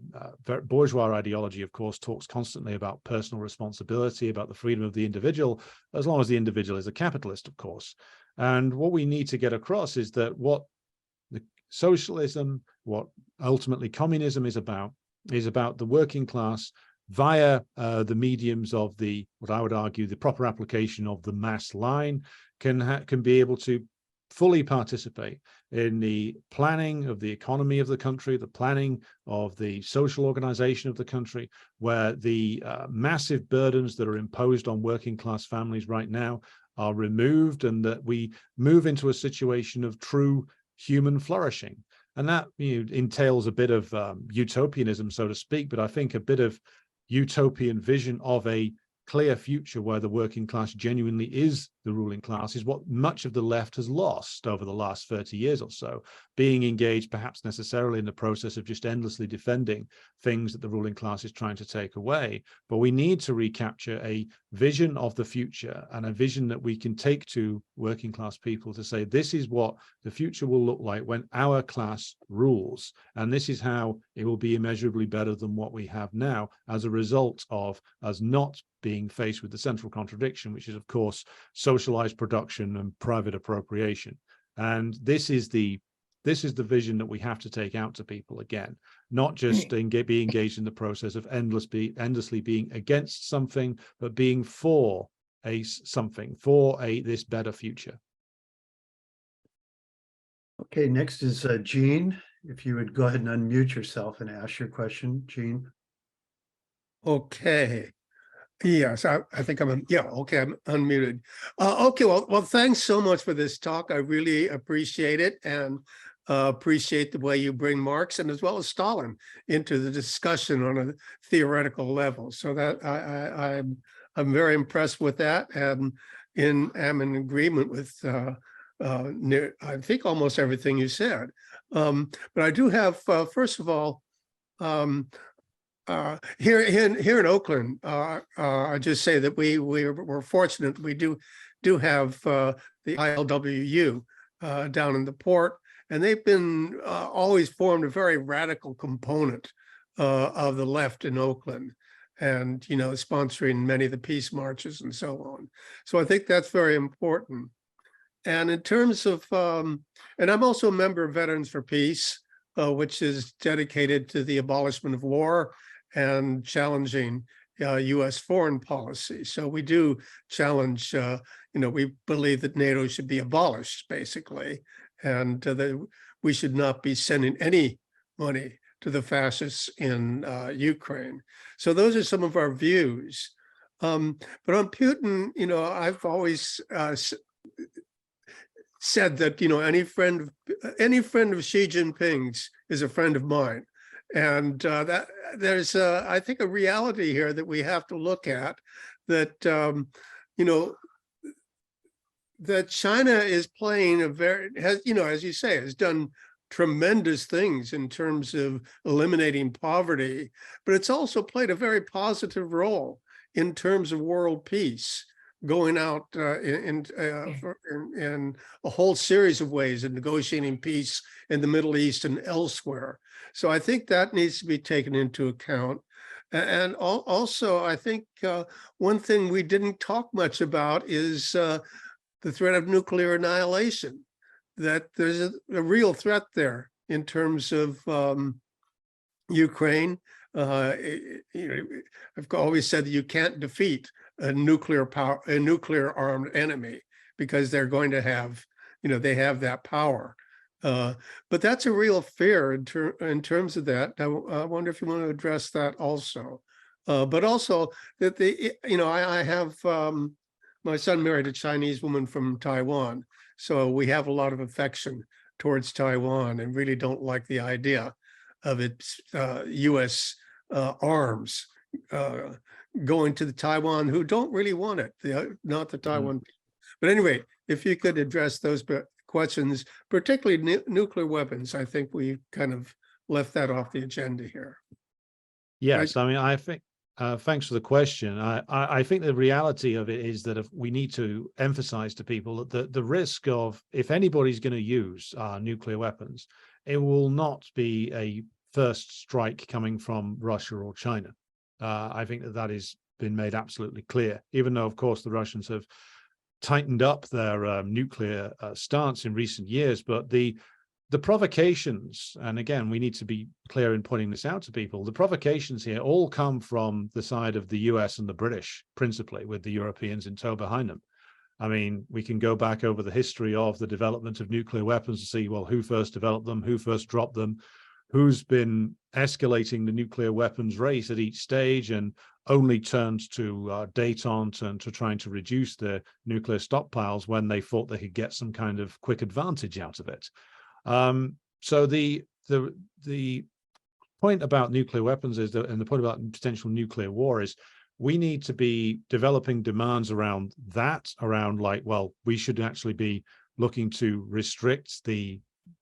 Speaker 2: bourgeois ideology, of course, talks constantly about personal responsibility, about the freedom of the individual, as long as the individual is a capitalist, of course. And what we need to get across is that what the socialism, what ultimately communism is about the working class via the mediums of what I would argue, the proper application of the mass line can be able to fully participate in the planning of the economy of the country, the planning of the social organization of the country, where the massive burdens that are imposed on working class families right now are removed, and that we move into a situation of true human flourishing. And that entails a bit of utopianism, so to speak, but I think a bit of utopian vision of a clear future where the working class genuinely is the ruling class is what much of the left has lost over the last 30 years or so, being engaged perhaps necessarily in the process of just endlessly defending things that the ruling class is trying to take away. But we need to recapture a vision of the future, and a vision that we can take to working class people to say, this is what the future will look like when our class rules, and this is how it will be immeasurably better than what we have now as a result of us not being faced with the central contradiction, which is, of course, socialized production and private appropriation. And this is the vision that we have to take out to people again, not just be engaged in the process of endlessly being against something, but being for something, for this better future.
Speaker 1: Okay, next is Jean. If you would go ahead and unmute yourself and ask your question, Jean.
Speaker 8: Okay. Yes, I think I'm, okay, I'm unmuted. Okay, well, thanks so much for this talk. I really appreciate it, and appreciate the way you bring Marx and as well as Stalin into the discussion on a theoretical level. So that I'm very impressed with that, and am in agreement with I think almost everything you said. But I do have, first of all, here in Oakland, I just say that we're fortunate. We do have the ILWU down in the port, and they've been always formed a very radical component of the left in Oakland, and sponsoring many of the peace marches and so on. So I think that's very important. And in terms of, and I'm also a member of Veterans for Peace, which is dedicated to the abolishment of war and challenging US foreign policy. So we do challenge, we believe that NATO should be abolished, basically, and that we should not be sending any money to the fascists in Ukraine. So those are some of our views. But on Putin, I've always said that, any friend of Xi Jinping's is a friend of mine. And that there's, I think, a reality here that we have to look at, that, that China is playing as you say, has done tremendous things in terms of eliminating poverty, but it's also played a very positive role in terms of world peace, going out in a whole series of ways in negotiating peace in the Middle East and elsewhere. So I think that needs to be taken into account. And also, I think one thing we didn't talk much about is the threat of nuclear annihilation, that there's a real threat there in terms of Ukraine. I've always said that you can't defeat a nuclear armed enemy, because they're going to have, they have that power. But that's a real fear in terms of that. I wonder if you want to address that also. But also that I have my son married a Chinese woman from Taiwan, so we have a lot of affection towards Taiwan, and really don't like the idea of its U.S. Arms going to the Taiwan, who don't really want it, not the Taiwan people. But anyway, if you could address those questions, particularly nuclear weapons. I think we kind of left that off the agenda here.
Speaker 2: Yes, I mean, I think, thanks for the question. I think the reality of it is that if we need to emphasize to people that the risk of, if anybody's going to use nuclear weapons, it will not be a first strike coming from Russia or China. I think that has been made absolutely clear, even though, of course, the Russians have tightened up their nuclear stance in recent years. But the provocations, and again, we need to be clear in pointing this out to people, the provocations here all come from the side of the US and the British, principally, with the Europeans in tow behind them. I mean, we can go back over the history of the development of nuclear weapons to see, well, who first developed them, who first dropped them, who's been escalating the nuclear weapons race at each stage and only turned to détente and to trying to reduce their nuclear stockpiles when they thought they could get some kind of quick advantage out of it. So the point about nuclear weapons is that, and the point about potential nuclear war is, we need to be developing demands around that, around like, well, we should actually be looking to restrict the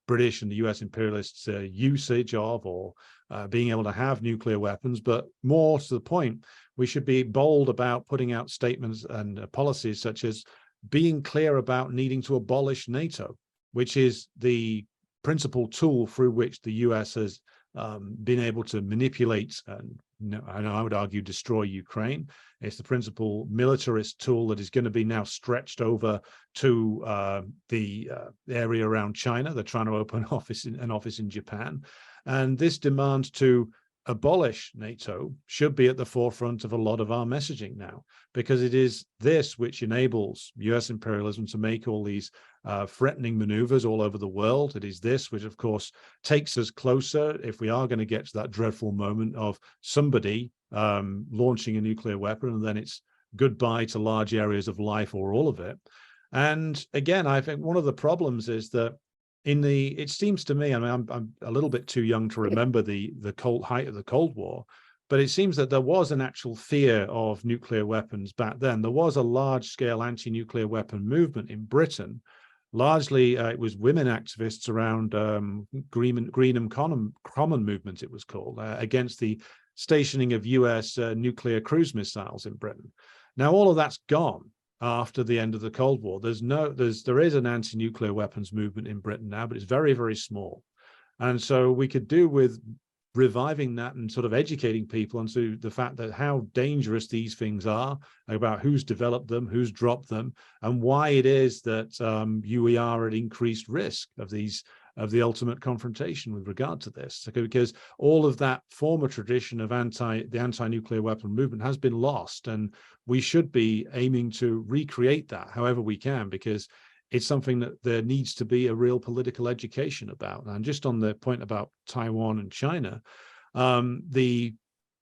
Speaker 2: British and the US imperialists' usage of or being able to have nuclear weapons. But more to the point, we should be bold about putting out statements and policies such as being clear about needing to abolish NATO, which is the principal tool through which the US has been able to manipulate and I would argue destroy Ukraine. It's the principal militarist tool that is going to be now stretched over to the area around China. They're trying to open an office in Japan. And this demand to abolish NATO should be at the forefront of a lot of our messaging now, because it is this which enables US imperialism to make all these threatening maneuvers all over the world. It is this which, of course, takes us closer, if we are going to get to that dreadful moment of somebody launching a nuclear weapon, and then it's goodbye to large areas of life or all of it. And again, I think one of the problems is that it seems to me, I mean, I'm a little bit too young to remember the height of the Cold War, but it seems that there was an actual fear of nuclear weapons back then. There was a large-scale anti-nuclear weapon movement in Britain. Largely, it was women activists around Greenham Common movement, it was called, against the stationing of US nuclear cruise missiles in Britain. Now, all of that's gone after the end of the Cold War. There is an anti-nuclear weapons movement in Britain now, but it's very, very small. And so we could do with reviving that and sort of educating people into the fact that how dangerous these things are, about who's developed them, who's dropped them, and why it is that we are at increased risk of the ultimate confrontation with regard to this. Because all of that former tradition of the anti-nuclear weapon movement has been lost, and we should be aiming to recreate that however we can, because it's something that there needs to be a real political education about. And just on the point about Taiwan and China, the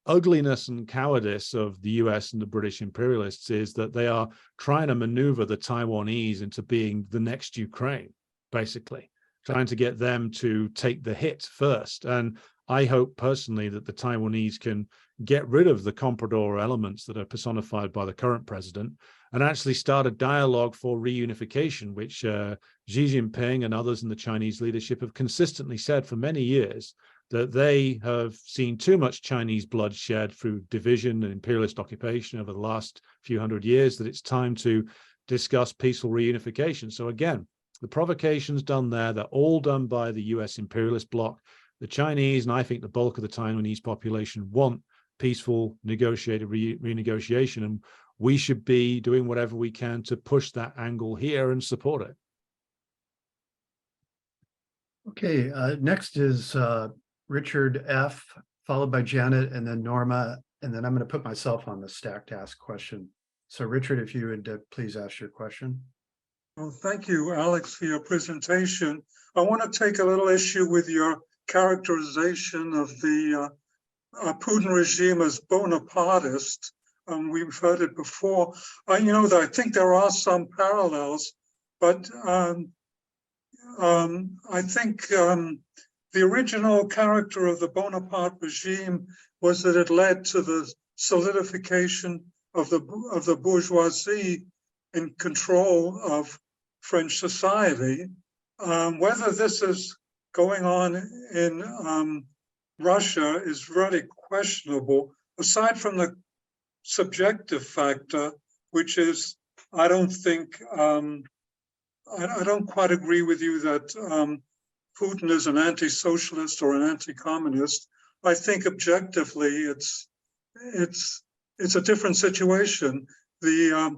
Speaker 2: ugliness and cowardice of the US and the British imperialists is that they are trying to maneuver the Taiwanese into being the next Ukraine, basically, trying to get them to take the hit first. And I hope personally that the Taiwanese can get rid of the comprador elements that are personified by the current president and actually start a dialogue for reunification, which Xi Jinping and others in the Chinese leadership have consistently said for many years, that they have seen too much Chinese bloodshed through division and imperialist occupation over the last few hundred years, that it's time to discuss peaceful reunification. So again, the provocations done there, they're all done by the US imperialist bloc. The Chinese, and I think the bulk of the Taiwanese population, want peaceful negotiated renegotiation, and we should be doing whatever we can to push that angle here and support it.
Speaker 1: Okay, next is Richard F., followed by Janet, and then Norma, and then I'm going to put myself on the stack to ask a question. So Richard, if you would please ask your question.
Speaker 9: Well, thank you, Alex, for your presentation. I want to take a little issue with your characterization of the Putin regime as Bonapartist. We've heard it before. I think there are some parallels, but I think the original character of the Bonaparte regime was that it led to the solidification of the bourgeoisie in control of French society. Whether this is going on in Russia is really questionable, aside from the subjective factor, which is, I don't quite agree with you that Putin is an anti-socialist or an anti-communist. I think objectively it's a different situation. The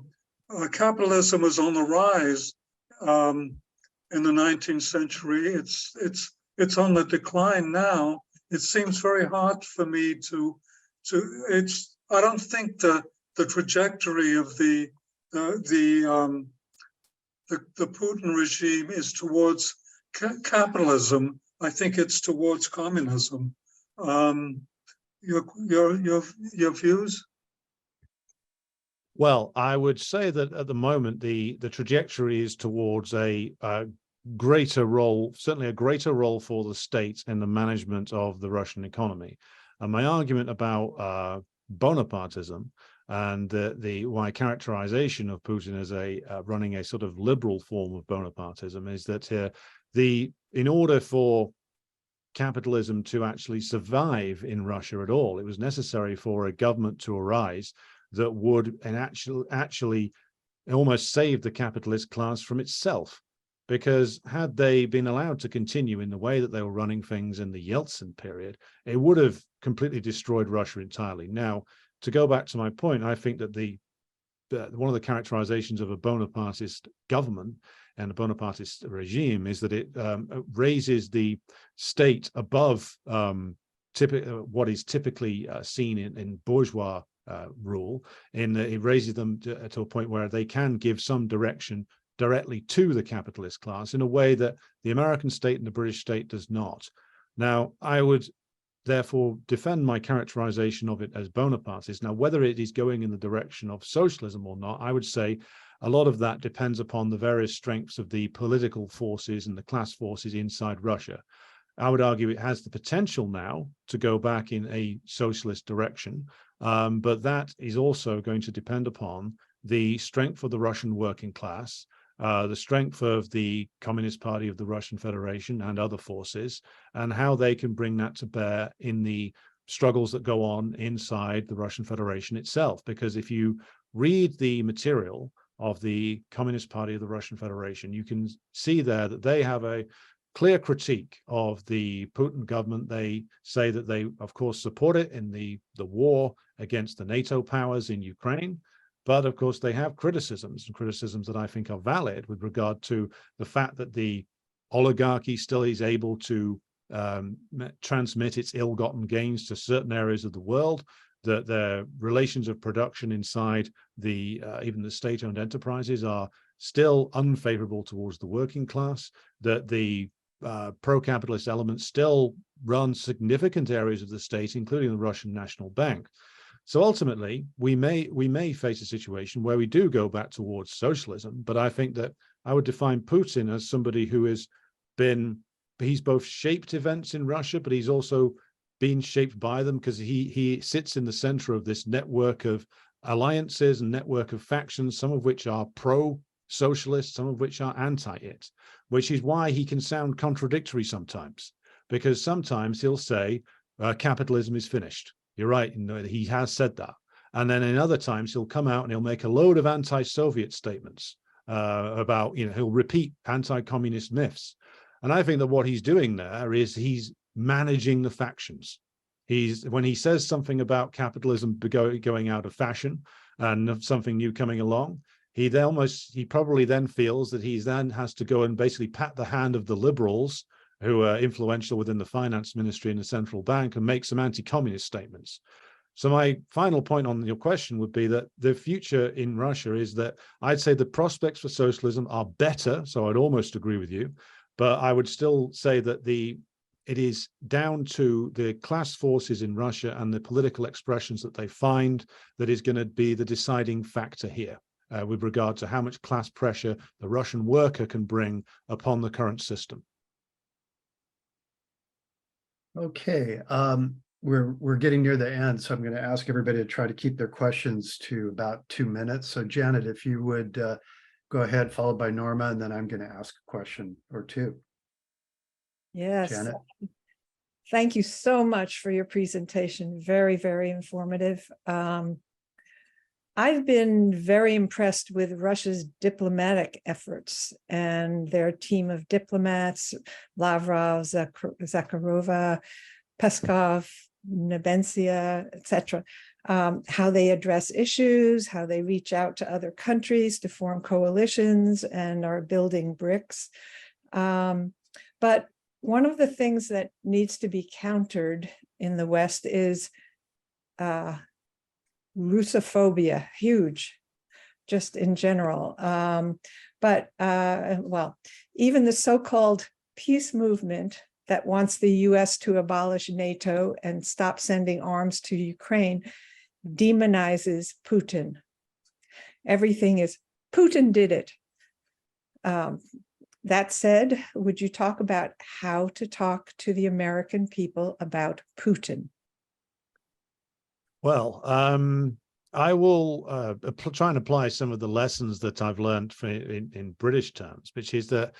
Speaker 9: capitalism is on the rise in the 19th century. It's on the decline now. It seems very hard for me I don't think the trajectory of the the Putin regime is towards capitalism. I think it's towards communism. Your views?
Speaker 2: Well, I would say that at the moment, the trajectory is towards a greater role, certainly a greater role for the state in the management of the Russian economy. And my argument about Bonapartism and my characterization of Putin as running a sort of liberal form of Bonapartism is that in order for capitalism to actually survive in Russia at all, it was necessary for a government to arise that would actually almost save the capitalist class from itself. Because had they been allowed to continue in the way that they were running things in the Yeltsin period, it would have completely destroyed Russia entirely. Now, to go back to my point, I think that one of the characterizations of a Bonapartist government and a Bonapartist regime is that it raises the state above what is typically seen in bourgeois rule, in that it raises them to a point where they can give some direction directly to the capitalist class in a way that the American state and the British state does not. Now, I would therefore defend my characterization of it as Bonapartist. Now, whether it is going in the direction of socialism or not, I would say a lot of that depends upon the various strengths of the political forces and the class forces inside Russia. I would argue it has the potential now to go back in a socialist direction, but that is also going to depend upon the strength of the Russian working class, the strength of the Communist Party of the Russian Federation and other forces, and how they can bring that to bear in the struggles that go on inside the Russian Federation itself. Because if you read the material of the Communist Party of the Russian Federation, you can see there that they have a clear critique of the Putin government. They say that they, of course, support it in the war against the NATO powers in Ukraine. But of course, they have criticisms that I think are valid with regard to the fact that the oligarchy still is able to transmit its ill-gotten gains to certain areas of the world, that their relations of production inside even the state-owned enterprises are still unfavorable towards the working class, that the pro-capitalist elements still run significant areas of the state, including the Russian National Bank. So ultimately, we may face a situation where we do go back towards socialism, but I think that I would define Putin as somebody who he's both shaped events in Russia, but he's also been shaped by them, because he sits in the center of this network of alliances and network of factions, some of which are pro-socialist, some of which are anti-it, which is why he can sound contradictory sometimes, because sometimes he'll say capitalism is finished. You're right, he has said that. And then in other times, he'll come out and he'll make a load of anti-Soviet statements about, he'll repeat anti-communist myths. And I think that what he's doing there is he's managing the factions. When he says something about capitalism going out of fashion and something new coming along, he probably then feels that he then has to go and basically pat the hand of the liberals who are influential within the finance ministry and the central bank and make some anti-communist statements. So my final point on your question would be that the future in Russia is that I'd say the prospects for socialism are better, so I'd almost agree with you, but I would still say that it is down to the class forces in Russia and the political expressions that they find that is going to be the deciding factor here with regard to how much class pressure the Russian worker can bring upon the current system.
Speaker 1: Okay, we're getting near the end, so I'm going to ask everybody to try to keep their questions to about 2 minutes. So Janet, if you would go ahead, followed by Norma, and then I'm going to ask a question or two.
Speaker 3: Yes.
Speaker 1: Janet.
Speaker 3: Thank you so much for your presentation. Very, very informative. I've been very impressed with Russia's diplomatic efforts and their team of diplomats, Lavrov, Zakharova, Peskov, Nebensia, etc., how they address issues, how they reach out to other countries to form coalitions and are building BRICS. But one of the things that needs to be countered in the West is Russophobia, huge. just in general. But even the so-called peace movement that wants the US to abolish NATO and stop sending arms to Ukraine demonizes Putin. Everything is, Putin did it. That said, would you talk about how to talk to the American people about Putin?
Speaker 2: Well, I will try and apply some of the lessons that I've learned in British terms, which is that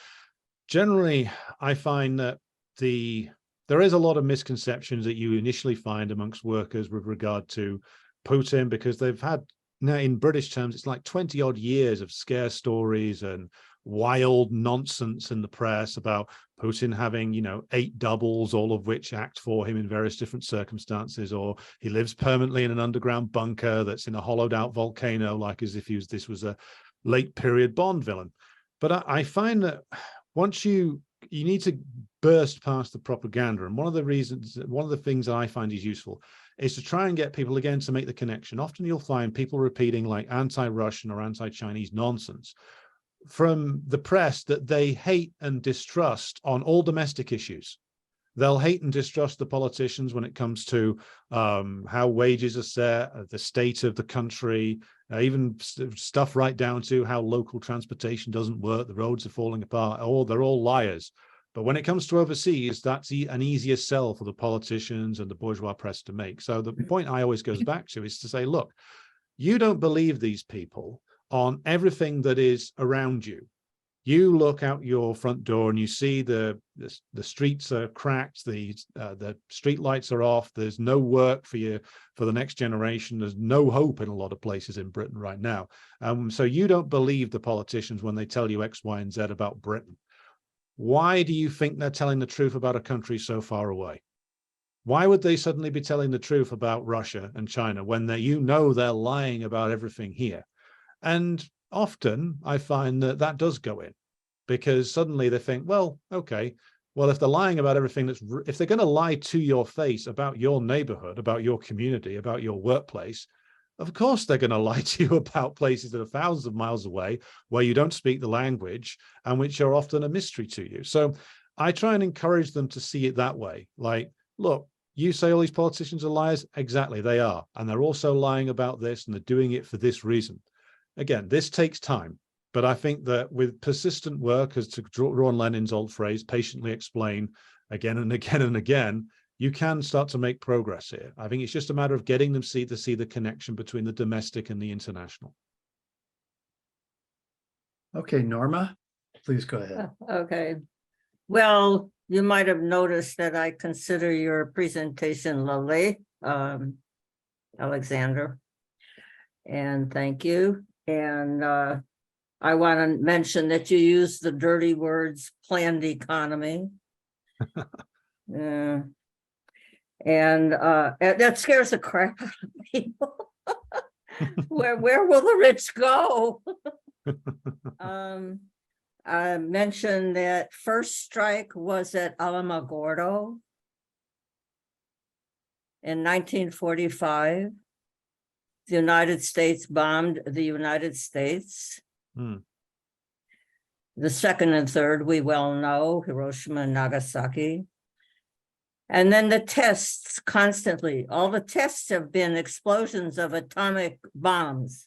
Speaker 2: generally I find that there is a lot of misconceptions that you initially find amongst workers with regard to Putin, because they've had, now in British terms, it's like 20 odd years of scare stories and wild nonsense in the press about Putin having, 8 doubles, all of which act for him in various different circumstances, or he lives permanently in an underground bunker that's in a hollowed out volcano, like as if this was a late period Bond villain. But I find that once you need to burst past the propaganda. And one of the things that I find is useful is to try and get people again to make the connection. Often you'll find people repeating like anti-Russian or anti-Chinese nonsense from the press that they hate and distrust on all domestic issues. They'll hate and distrust the politicians when it comes to how wages are set, the state of the country, even stuff right down to how local transportation doesn't work, the roads are falling apart, or they're all liars. But when it comes to overseas, that's an easier sell for the politicians and the bourgeois press to make. So the point I always goes back to is to say, look, you don't believe these people on everything that is around you. You look out your front door and you see the streets are cracked, the street lights are off, there's no work for the next generation, there's no hope in a lot of places in Britain right now. So you don't believe the politicians when they tell you X, Y, and Z about Britain. Why do you think they're telling the truth about a country so far away? Why would they suddenly be telling the truth about Russia and China when they're lying about everything here? And often I find that does go in, because suddenly they think, well, okay, well, if they're lying about everything, if they're going to lie to your face about your neighborhood, about your community, about your workplace, of course they're going to lie to you about places that are thousands of miles away where you don't speak the language and which are often a mystery to you. So I try and encourage them to see it that way. Like, look, you say all these politicians are liars. Exactly, they are. And they're also lying about this, and they're doing it for this reason. Again, this takes time. But I think that with persistent work, as to draw on Lenin's old phrase, patiently explain again and again and again, you can start to make progress here. I think it's just a matter of getting them to see the connection between the domestic and the international.
Speaker 1: Okay, Norma, please go ahead.
Speaker 10: Okay. Well, you might have noticed that I consider your presentation lovely, Alexander. And thank you. And I want to mention that you use the dirty words planned economy. Yeah. And that scares the crap out of people. Where will the rich go? I mentioned that first strike was at Alamogordo in 1945. The United States bombed the United States. The second and third, we well know, Hiroshima and Nagasaki. And then the tests constantly, all the tests have been explosions of atomic bombs.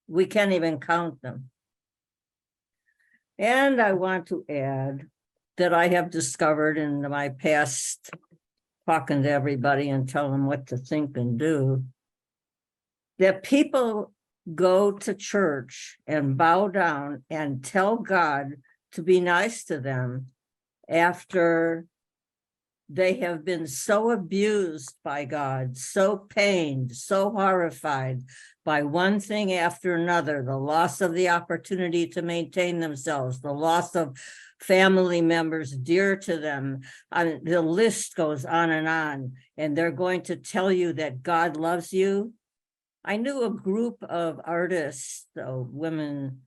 Speaker 10: We can't even count them. And I want to add that I have discovered in my past talking to everybody and telling them what to think and do, that people go to church and bow down and tell God to be nice to them after they have been so abused by God, so pained, so horrified by one thing after another, the loss of the opportunity to maintain themselves, the loss of family members dear to them. The list goes on, and they're going to tell you that God loves you. I knew a group of artists, women,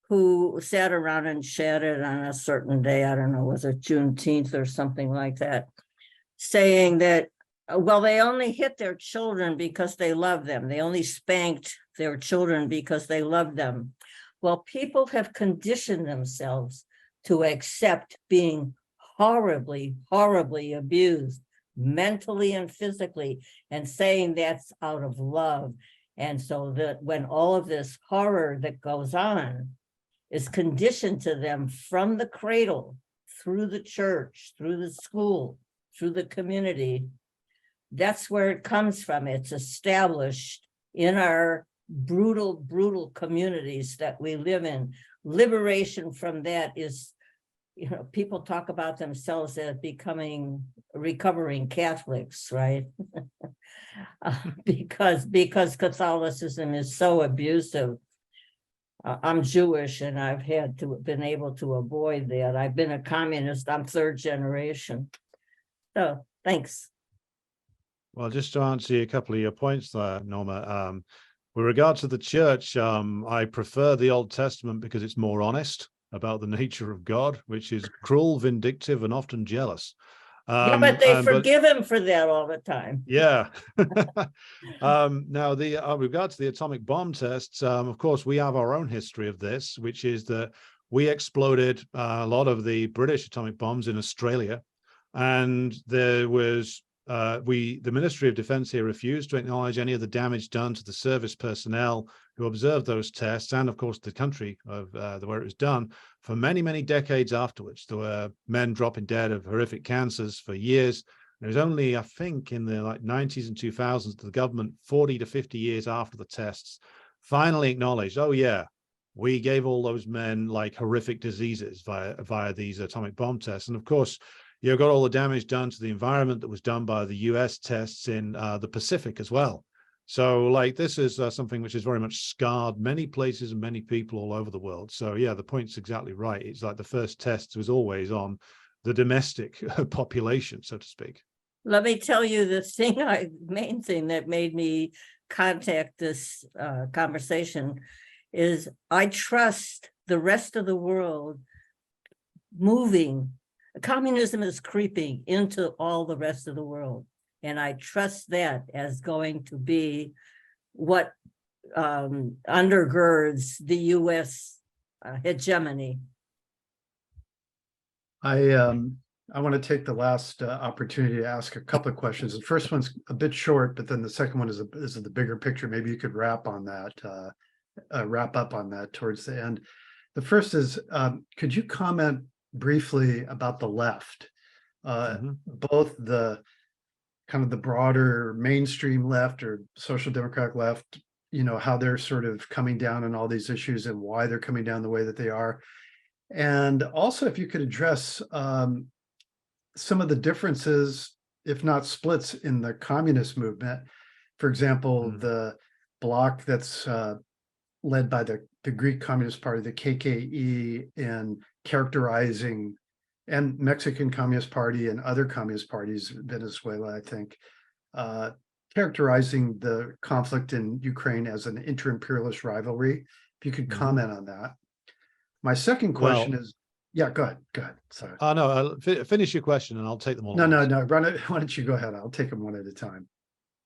Speaker 10: who sat around and chatted on a certain day, I don't know, was it Juneteenth or something like that, saying that well, they only hit their children because they love them. They only spanked their children because they loved them. Well, people have conditioned themselves to accept being horribly, horribly abused, mentally and physically, and saying that's out of love. And so that when all of this horror that goes on is conditioned to them from the cradle, through the church, through the school, through the community, that's where it comes from. It's established in our brutal, brutal communities that we live in. Liberation from that is, you know, people talk about themselves as becoming recovering Catholics, right? because Catholicism is so abusive. I'm Jewish and I've been able to avoid that. I've been a communist. I'm third generation. So thanks.
Speaker 2: Well, just to answer a couple of your points there, Norma, with regard to the church, I prefer the Old Testament because it's more honest about the nature of God, which is cruel, vindictive, and often jealous.
Speaker 10: Yeah, but they forgive him for that all the time.
Speaker 2: Yeah. Now, with regard to the atomic bomb tests, of course, we have our own history of this, which is that we exploded a lot of the British atomic bombs in Australia, and there was the Ministry of Defense here refused to acknowledge any of the damage done to the service personnel who observed those tests, and of course the country of where it was done, for many, many decades afterwards. There were men dropping dead of horrific cancers for years. It was only, I think, in the 90s and 2000s that the government, 40 to 50 years after the tests, finally acknowledged, oh yeah, we gave all those men like horrific diseases via these atomic bomb tests. And of course, you've got all the damage done to the environment that was done by the US tests in the Pacific as well. So like this is something which is very much scarred many places and many people all over the world. So yeah, the point's exactly right. It's like the first test was always on the domestic population, so to speak.
Speaker 10: Let me tell you the main thing that made me contact this conversation is I trust the rest of the world moving. Communism is creeping into all the rest of the world. And I trust that as going to be what undergirds the US hegemony.
Speaker 1: I want to take the last opportunity to ask a couple of questions. The first one's a bit short, but then the second one is the bigger picture. Maybe you could wrap up on that towards the end. The first is, could you comment briefly about the left, both the kind of the broader mainstream left or social democratic left, you know, how they're sort of coming down on all these issues and why they're coming down the way that they are. And also if you could address some of the differences, if not splits, in the communist movement. For example, the bloc that's led by the Greek Communist Party, the KKE, in characterizing, and Mexican Communist Party and other communist parties, Venezuela, I think, characterizing the conflict in Ukraine as an inter-imperialist rivalry. If you could comment on that. My second question is, yeah, go ahead. Sorry.
Speaker 2: No, finish your question and I'll take them all.
Speaker 1: No. Run it. Why don't you go ahead? I'll take them one at a time.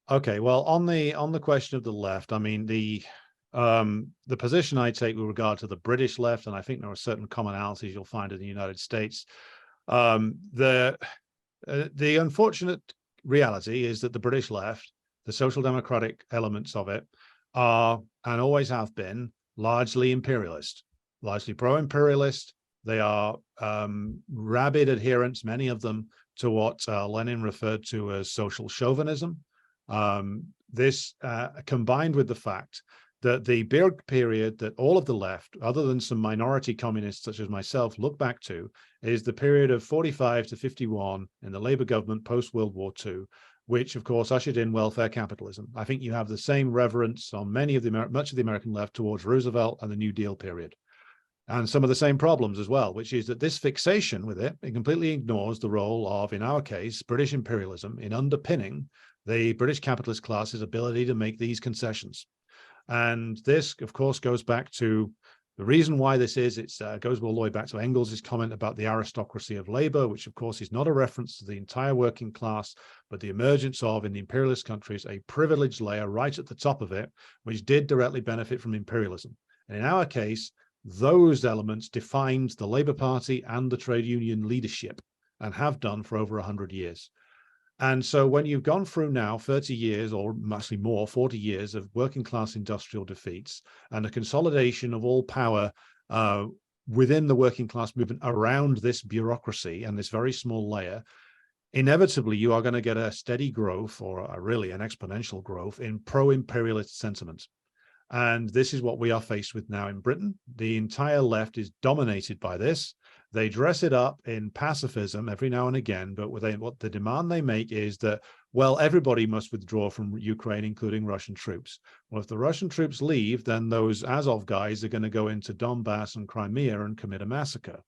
Speaker 2: Okay. Well, on the question of the left, I mean, the position I take with regard to the British left, and I think there are certain commonalities you'll find in the United States. The unfortunate reality is that the British left, the social democratic elements of it, are and always have been largely imperialist, largely pro-imperialist. They are rabid adherents, many of them, to what Lenin referred to as social chauvinism. This combined with the fact that the big period that all of the left, other than some minority communists such as myself, look back to, is the period of 45 to 51 in the Labour government post-World War II, which of course ushered in welfare capitalism. I think you have the same reverence on much of the American left towards Roosevelt and the New Deal period. And some of the same problems as well, which is that this fixation with it completely ignores the role of, in our case, British imperialism in underpinning the British capitalist class's ability to make these concessions. And this, of course, goes back to The reason why this is, it goes all the way back to Engels' comment about the aristocracy of labor, which of course is not a reference to the entire working class, but the emergence of, in the imperialist countries, a privileged layer right at the top of it, which did directly benefit from imperialism. And in our case, those elements defined the Labour Party and the trade union leadership, and have done for over 100 years. And so when you've gone through now 30 years, or actually more, 40 years of working class industrial defeats and a consolidation of all power within the working class movement around this bureaucracy and this very small layer, inevitably you are going to get a steady growth, or really an exponential growth, in pro-imperialist sentiment. And this is what we are faced with now in Britain. The entire left is dominated by this. They dress it up in pacifism every now and again, but what the demand they make is that, well, everybody must withdraw from Ukraine, including Russian troops. Well, if the Russian troops leave, then those Azov guys are going to go into Donbass and Crimea and commit a massacre.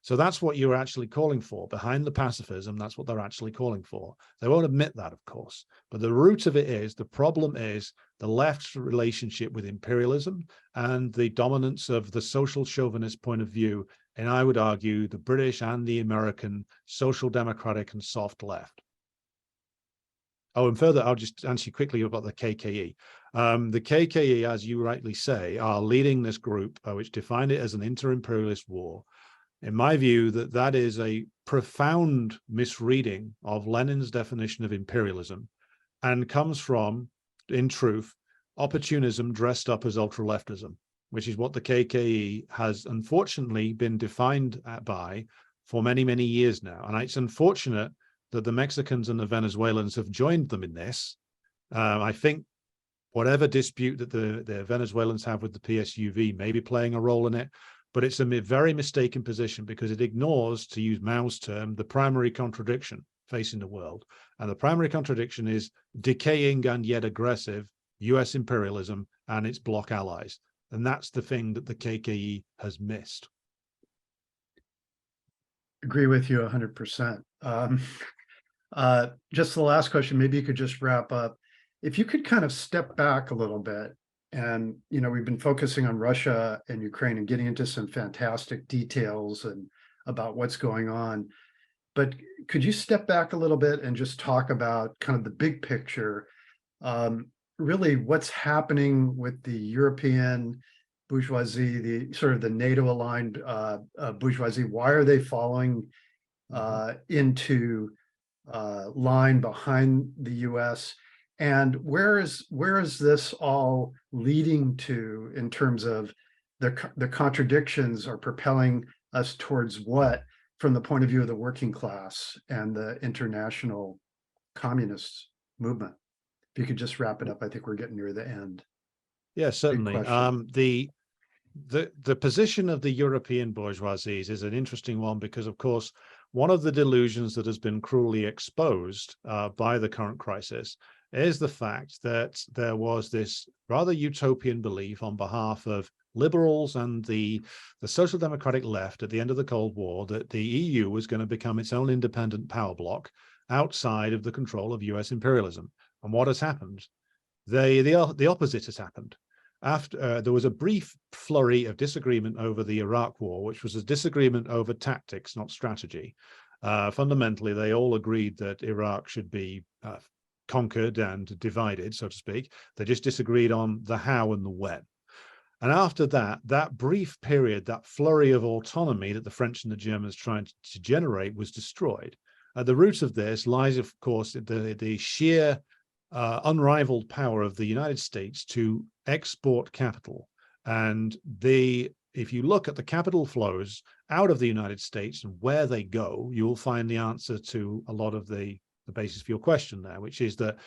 Speaker 2: So that's what you're actually calling for. Behind the pacifism, that's what they're actually calling for. They won't admit that, of course. But the root of it is, the problem is the left's relationship with imperialism and the dominance of the social chauvinist point of view, and I would argue the British and the American social democratic and soft left. Oh, and further, I'll just answer you quickly about the KKE. The KKE, as you rightly say, are leading this group, which defined it as an inter-imperialist war. In my view, that is a profound misreading of Lenin's definition of imperialism, and comes from, in truth, opportunism dressed up as ultra-leftism, which is what the KKE has unfortunately been defined by for many, many years now. And it's unfortunate that the Mexicans and the Venezuelans have joined them in this. I think whatever dispute that the Venezuelans have with the PSUV may be playing a role in it, but it's a very mistaken position, because it ignores, to use Mao's term, the primary contradiction facing the world. And the primary contradiction is decaying and yet aggressive US imperialism and its bloc allies. And that's the thing that the KKE has missed.
Speaker 1: Agree with you 100%. Just the last question, maybe you could just wrap up. If you could kind of step back a little bit, and, you know, we've been focusing on Russia and Ukraine and getting into some fantastic details and about what's going on. But could you step back a little bit and just talk about kind of the big picture, really what's happening with the European bourgeoisie, the sort of the NATO aligned bourgeoisie? Why are they following into line behind the US? And where is this all leading to in terms of the contradictions are propelling us towards what, from the point of view of the working class and the international communist movement? If you could just wrap it up, I think we're getting near the end.
Speaker 2: Yeah, certainly. The position of the European bourgeoisies is an interesting one, because, of course, one of the delusions that has been cruelly exposed by the current crisis is the fact that there was this rather utopian belief on behalf of liberals and the social democratic left at the end of the Cold War that the EU was going to become its own independent power bloc outside of the control of US imperialism. And what has happened? The opposite has happened. After there was a brief flurry of disagreement over the Iraq War, which was a disagreement over tactics, not strategy. Fundamentally, they all agreed that Iraq should be conquered and divided, so to speak. They just disagreed on the how and the when. And after that, that brief period, that flurry of autonomy that the French and the Germans tried to generate was destroyed. At the root of this lies, of course, the sheer unrivaled power of the United States to export capital. And if you look at the capital flows out of the United States and where they go, you'll find the answer to a lot of the basis for your question there, which is that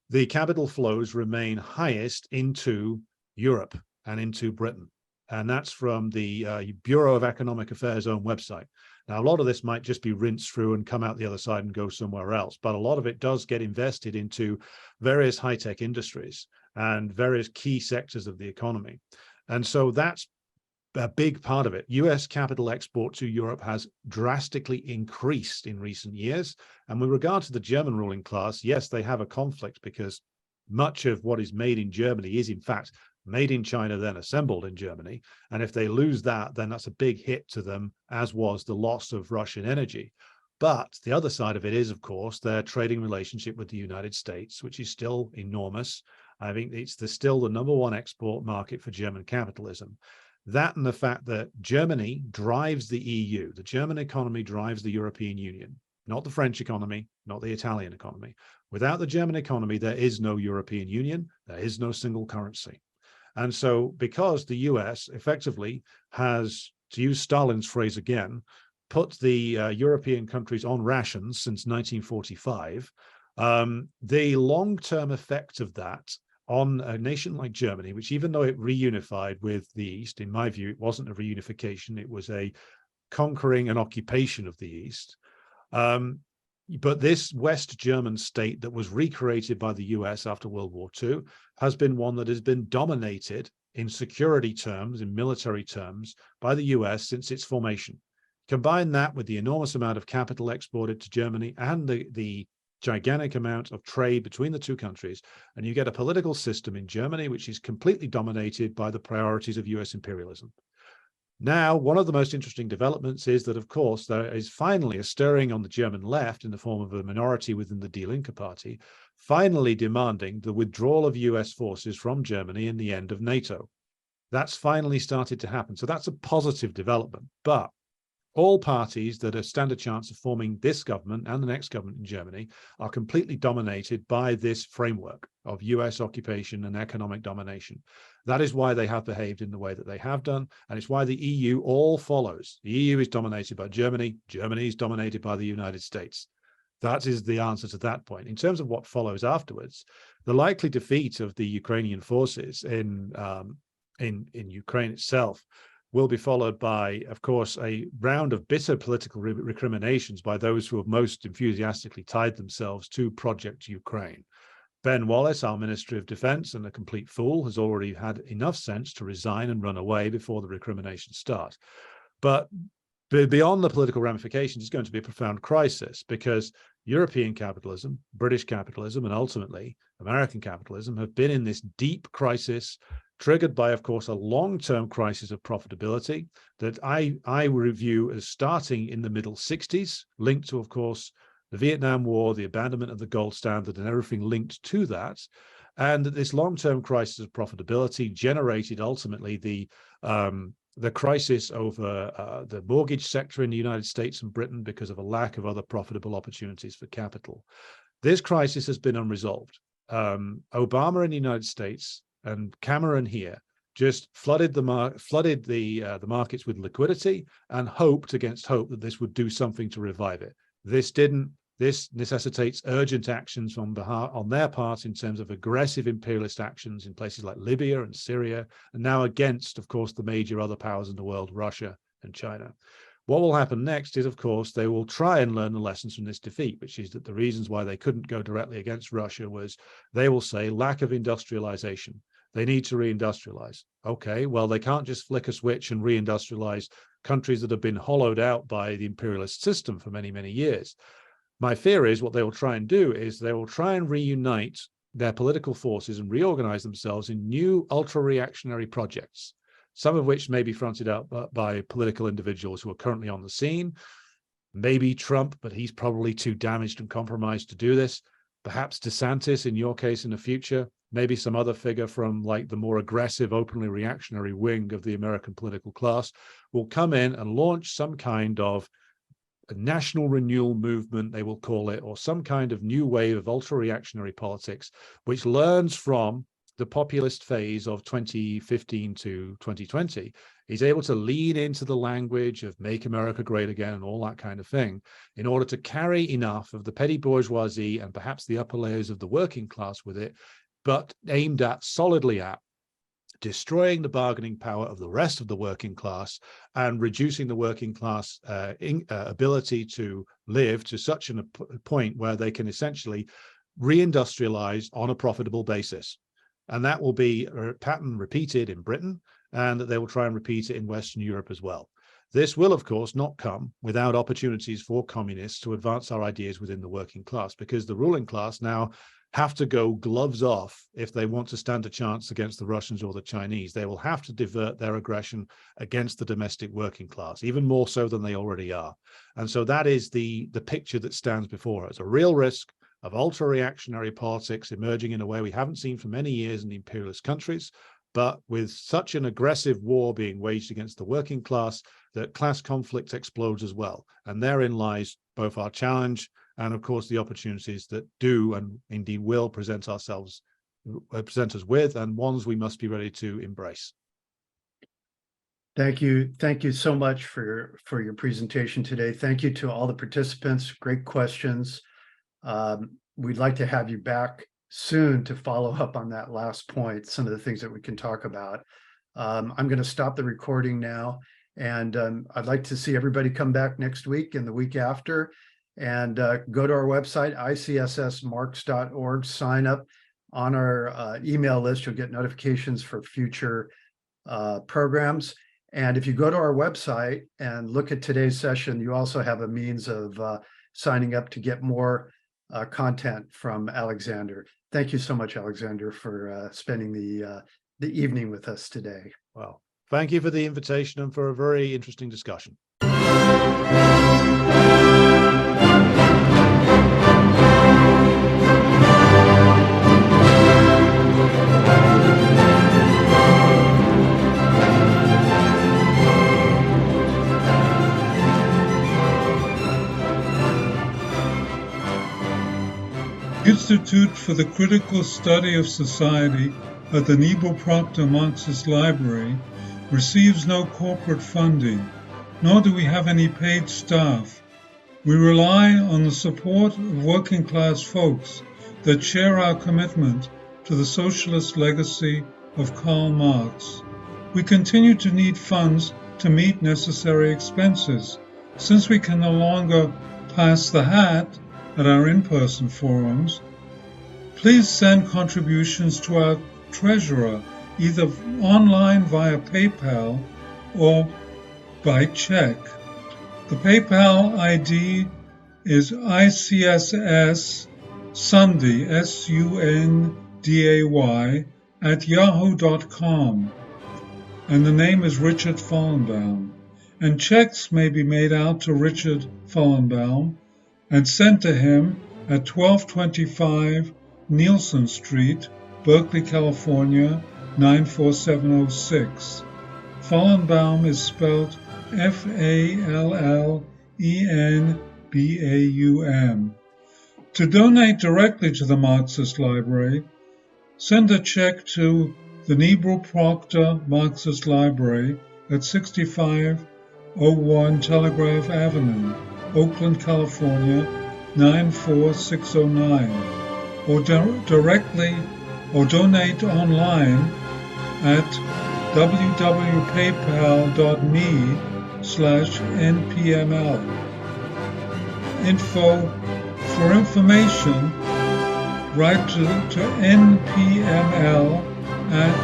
Speaker 2: the capital flows remain highest into Europe and into Britain. And that's from the Bureau of Economic Affairs' own website. Now, a lot of this might just be rinsed through and come out the other side and go somewhere else, but a lot of it does get invested into various high-tech industries and various key sectors of the economy. And so that's a big part of it. US capital export to Europe has drastically increased in recent years. And with regard to the German ruling class, yes, they have a conflict, because much of what is made in Germany is in fact made in China, then assembled in Germany. And if they lose that, then that's a big hit to them, as was the loss of Russian energy. But the other side of it is, of course, their trading relationship with the United States, which is still enormous. I think it's still the #1 export market for German capitalism. That and the fact that Germany drives the EU, the German economy drives the European Union, not the French economy, not the Italian economy. Without the German economy, there is no European Union, there is no single currency. And so because the US effectively has, to use Stalin's phrase again, put the European countries on rations since 1945, the long-term effect of that on a nation like Germany, which even though it reunified with the East, in my view, it wasn't a reunification, it was a conquering and occupation of the East. But this West German state that was recreated by the US after World War II has been one that has been dominated in security terms, in military terms, by the US since its formation. Combine that with the enormous amount of capital exported to Germany and the gigantic amount of trade between the two countries, and you get a political system in Germany which is completely dominated by the priorities of US imperialism. Now, one of the most interesting developments is that, of course, there is finally a stirring on the German left in the form of a minority within the Die Linke party, finally demanding the withdrawal of US forces from Germany and the end of NATO. That's finally started to happen. So that's a positive development. But all parties that stand a chance of forming this government and the next government in Germany are completely dominated by this framework of US occupation and economic domination. That is why they have behaved in the way that they have done, and it's why the EU all follows. The EU is dominated by Germany, Germany is dominated by the United States. That is the answer to that point. In terms of what follows afterwards, the likely defeat of the Ukrainian forces in Ukraine itself will be followed by, of course, a round of bitter political recriminations by those who have most enthusiastically tied themselves to Project Ukraine. Ben Wallace, our Ministry of Defense, and a complete fool, has already had enough sense to resign and run away before the recriminations start. But beyond the political ramifications, it's going to be a profound crisis because European capitalism, British capitalism, and ultimately American capitalism have been in this deep crisis, triggered by, of course, a long-term crisis of profitability that I review as starting in the middle 60s, linked to, of course, the Vietnam War, the abandonment of the gold standard, and everything linked to that. And that this long-term crisis of profitability generated ultimately the crisis over the mortgage sector in the United States and Britain because of a lack of other profitable opportunities for capital. This crisis has been unresolved. Obama in the United States and Cameron here just flooded the markets with liquidity and hoped against hope that this would do something to revive it. This didn't. This necessitates urgent actions on their part in terms of aggressive imperialist actions in places like Libya and Syria, and now against, of course, the major other powers in the world, Russia and China. What will happen next is, of course, they will try and learn the lessons from this defeat, which is that the reasons why they couldn't go directly against Russia was, they will say, lack of industrialization. They need to reindustrialize. Okay, well, they can't just flick a switch and reindustrialize countries that have been hollowed out by the imperialist system for many, many years. My fear is what they will try and do is they will try and reunite their political forces and reorganize themselves in new ultra-reactionary projects, some of which may be fronted out by political individuals who are currently on the scene. Maybe Trump, but he's probably too damaged and compromised to do this. Perhaps DeSantis, in your case, in the future. Maybe some other figure from like the more aggressive, openly reactionary wing of the American political class will come in and launch some kind of a national renewal movement, they will call it, or some kind of new wave of ultra-reactionary politics, which learns from the populist phase of 2015 to 2020, is able to lean into the language of make America great again and all that kind of thing in order to carry enough of the petty bourgeoisie and perhaps the upper layers of the working class with it, but aimed at solidly at destroying the bargaining power of the rest of the working class and reducing the working class ability to live to such a point where they can essentially reindustrialize on a profitable basis. And that will be a pattern repeated in Britain, and that they will try and repeat it in Western Europe as well. This will, of course, not come without opportunities for communists to advance our ideas within the working class, because the ruling class now have to go gloves off if they want to stand a chance against the Russians or the Chinese. They will have to divert their aggression against the domestic working class, even more so than they already are. And so that is the picture that stands before us, a real risk of ultra-reactionary politics emerging in a way we haven't seen for many years in the imperialist countries, but with such an aggressive war being waged against the working class that class conflict explodes as well. And therein lies both our challenge and, of course, the opportunities that do and indeed will present us with, and ones we must be ready to embrace.
Speaker 1: Thank you. Thank you so much for your presentation today. Thank you to all the participants. Great questions. We'd like to have you back soon to follow up on that last point, some of the things that we can talk about. I'm going to stop the recording now, and I'd like to see everybody come back next week and the week after, and go to our website, ICSSmarx.org, sign up on our email list. You'll get notifications for future programs. And if you go to our website and look at today's session, you also have a means of signing up to get more content from Alexander. Thank you so much, Alexander, for spending the evening with us today.
Speaker 2: Well, thank you for the invitation and for a very interesting discussion.
Speaker 9: Institute for the Critical Study of Society at the Niebuhr Proctor Marxist Library receives no corporate funding, nor do we have any paid staff. We rely on the support of working class folks that share our commitment to the socialist legacy of Karl Marx. We continue to need funds to meet necessary expenses. Since we can no longer pass the hat at our in-person forums, please send contributions to our treasurer, either online via PayPal or by check. The PayPal ID is ICSS Sunday, SUNDAY, @yahoo.com, and the name is Richard Fallenbaum. And checks may be made out to Richard Fallenbaum and sent to him at 1225 Nielsen Street, Berkeley, California, 94706. Fallenbaum is spelled Fallenbaum. To donate directly to the Marxist Library, send a check to the Niebuhr Proctor Marxist Library at 6501 Telegraph Avenue, Oakland, California, 94609, or directly or donate online at www.paypal.me/npml. For information, write to npml at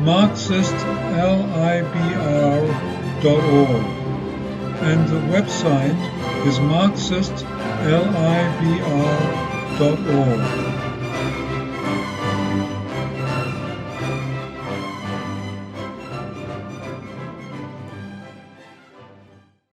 Speaker 9: marxistlibr.org, and the website is marxistlibr.org.